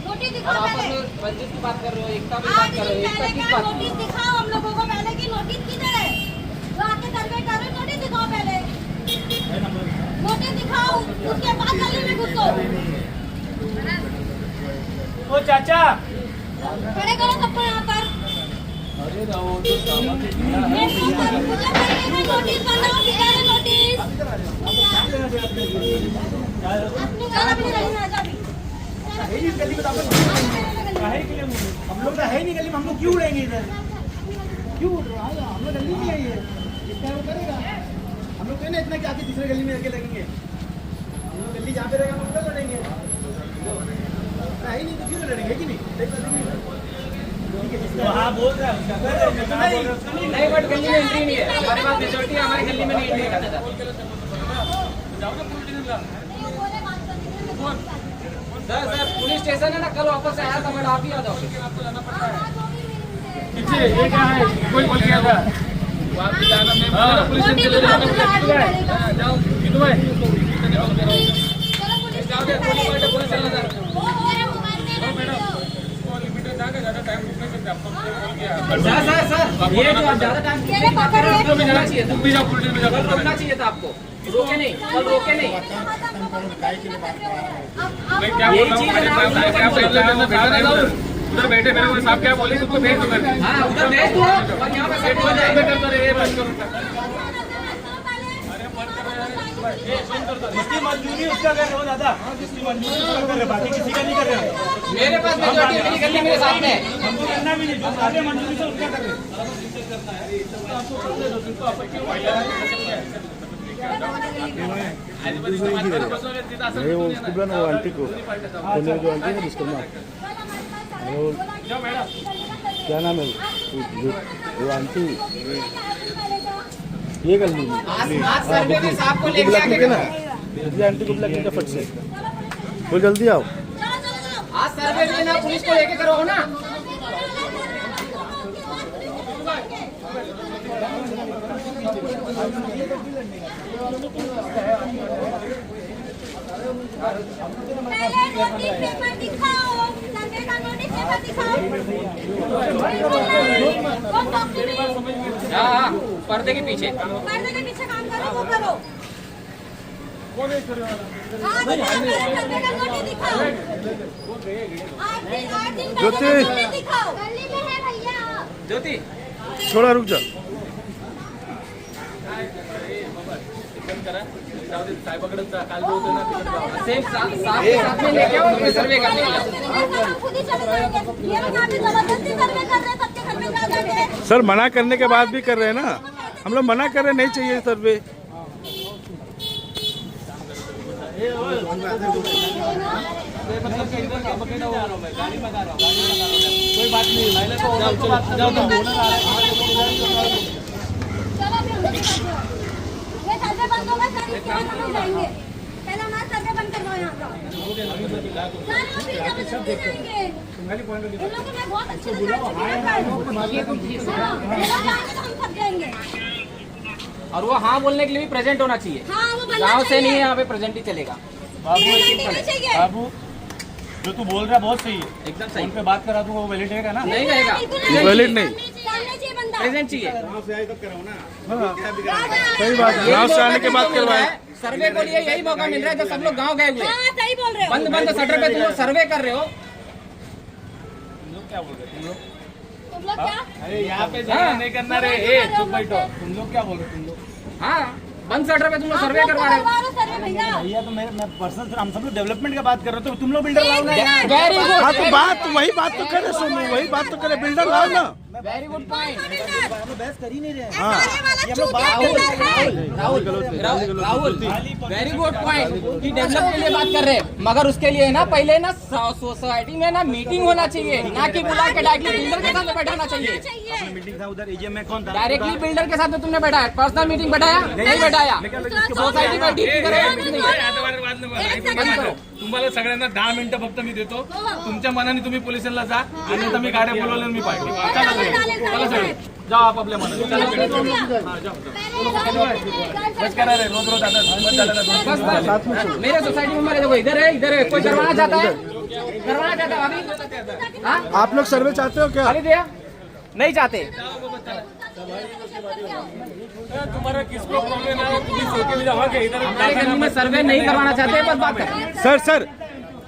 नोटिस दिखाओ पहले। रंजित की बात कर रहे हो, एकता की बात कर रहे हो, एकता की बात नोटिस दिखाओ हम लोगों को पहले की नोटिस किधर है? जो आके सर्वे कर रहे नोटिस दिखाओ पहले। नोटिस दिखाओ उसके बाद गली में घुसो। ओ चाचा खड़े करो सबको यहाँ पर। अरे राव तो नोटिस बनाओ, किधर है नोटिस? अपनी गली में आ जा भी। हम लोग तो है ही नहीं गली में, हम लोग क्यों उड़ेंगे इधर? क्यों उड़ रहा है? हम लोग गली में है ये, इसका वो करेगा। हम लोग कहना इतना कि आके दूसरे गली में आके लगेंगे। हम लोग गली जहाँ पे रहेगा हम उधर लड़ेंगे। है ही नहीं तो क्यों लड़ेंगे, कि नहीं? हाँ बोल रहा है नहीं, बट गली में एंट्री नहीं है। हमारे पास मेजोरिटी है, हमारी गली में नहीं एंट्री करना था। सर पुलिस स्टेशन है ना, कल वापस आया था, बट आप ही आ जाओ। पीछे ये क्या है? कोई बोल गया था पुलिस स्टेशन चले जाओ। जाओ कितु भाई पुलिस चलना था। ये जो आप ज्यादा टाइम जाना चाहिए, तुम भी जाओ पुलिस में जाओ, रोकना चाहिए था आपको, रोके नहीं, कल रोके नहीं। यही चीज उधर बैठे मेरे को साहब क्या बोले, उसको भेज दो। हाँ उधर भेज दो और यहाँ पे सेट हो जाए। जिसकी मंजूरी उसका कर रहे हो दादा, जिसकी मंजूरी उसका कर रहे, बाकी किसी का नहीं कर रहे। मेरे पास मेजॉरिटी मेरी गली मेरे सामने, हमको करना भी नहीं, जो सारे मंजूरी से उसका कर रहे। उसको बुलाना, वो आंटी को, जो आंटी है उसको ना, क्या नाम है वो आंटी, ये कर ली सर्वे में साहब को लेके आके ना, आंटी को बुला के फट से वो जल्दी आओ। आज सर्वे में ना पुलिस को लेके करो ना। हाँ पर्दे के पीछे काम करो, वो करो। ज्योति थोड़ा रुक जा। सर्वे करने सर मना करने के बाद भी कर रहे हैं ना, हम लोग मना कर रहे नहीं चाहिए सर्वे। कोई बात नहीं, जाओ तुम बोलना आ रहे पहले हमारा सर्वे बंद करवाओ यहाँ का। बहुत अच्छे और वो हाँ बोलने के लिए भी प्रेजेंट होना चाहिए। गाँव से नहीं है, यहाँ पे प्रेजेंट ही चलेगा। बाबू जो तू बोल रहा है बहुत सही है, एकदम सही। उन पे बात करा दूंगा, वो वैलिड रहेगा ना? नहीं रहेगा, वैलिड नहीं, प्रेजेंट चाहिए। सही बात, गाँव से आने के बाद करवाए। सर्वे को लिए यही मौका मिल रहा है जब सब लोग गाँव गए हुए। सही बोल रहे हो। बंद बंद शटर पे तुम लोग सर्वे कर रहे हो। क्या बोल रहे तुम लोग क्या? अरे यहाँ पे नहीं करना रे, चुप बैठो। तुम लोग क्या बोल रहे हो? तुम लोग हाँ बंद शटर पे तुम लोग सर्वे करवा रहे हो। भैया तो मैं पर्सनल, हम सब लोग डेवलपमेंट का बात कर रहे हो, तो तुम लोग बिल्डर लाओ ना। Very good. हाँ तो बात वही बात तो करे, सुनो वही बात तो करे, बिल्डर लाओ ना। Very good point. बहस कर ही नहीं रहे। राहुल वेरी गुड पॉइंट कि डेवलप के लिए बात कर रहे हैं, मगर उसके लिए ना पहले ना सोसाइटी में ना मीटिंग होना चाहिए, ना कि बुला के डायरेक्टली बिल्डर के साथ में बैठाना चाहिए। मीटिंग था उधर एजीएम में, कौन था? डायरेक्टली बिल्डर के साथ में तुमने बैठाया, पर्सनल मीटिंग बैठाया नहीं बैठाया? सोसायटी में डीपी करो। तुम्हाला सगळ्यांना 10 मिनिटं फक्त मी देतो, तुमच्या मनाने तुम्ही पोलिसांना जा, आणि आता मी गाड्या बोलवल्या मी पाहिजे। चला सगळे जाओ आप आपल्या मनाने, बस करा रे, रोज रोज आता मेरे सोसाइटी में देखो, इधर है कोई करवाना चाहता है, करवाना चाहता है अभी? आप लोग सर्वे चाहते हो क्या? खाली दिया नहीं चाहते। तुम्हारा किसको प्रॉब्लम है? पुलिस होके भी जाओगे इधर। हमारे गली में सर्वे नहीं करवाना चाहते, बस बात करें। सर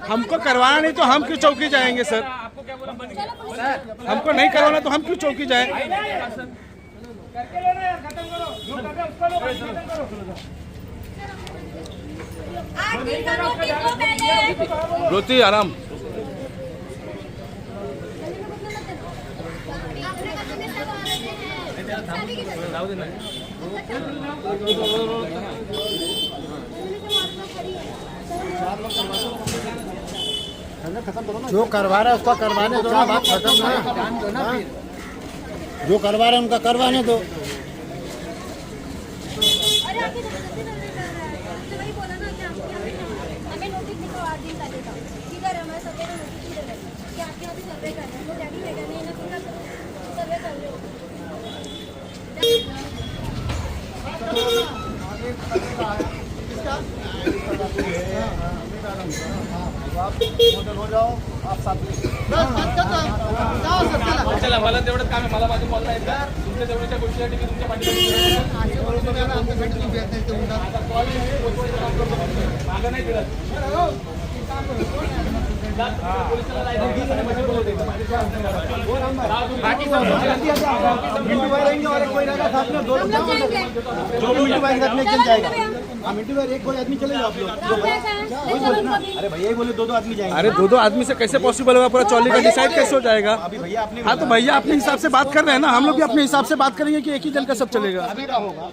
हमको करवाना नहीं तो हम क्यों चौकी जाएंगे? सर हमको नहीं करवाना तो हम क्यों चौकी जाए? ज्योति आराम। जो करवा रहा है उसका करवाने दो ना, बात खत्म ना। जो करवा रहे हैं उनका करवाने दो। आप मॉडल हो जाओ, आप साथ में चला मला तेवढंच काम आहे, मला माझं बोलता येतं. तुमच्या जवळच्या गोष्टीसाठी मी तुमच्या पाठीमागे मागं नाही फिरत. मिंटू भाई रहेंगे और कोई रहेगा साथ में, दो मिंटू भाई साथ में चल जाएगा. हाँ मिंटू भाई एक कोई आदमी चलेगा आप लोग. अरे भैया ही बोले 2 आदमी जाएंगे. अरे 2 आदमी से कैसे पॉसिबल होगा? पूरा चौली का डिसाइड कैसे हो जाएगा? अभी भैया अपने हाँ तो भैया अपने हिसाब से बात कर रहे हैं ना, हम लोग भी अपने हिसाब से बात करेंगे कि एक ही जन का सब चलेगा. अभी का होगा.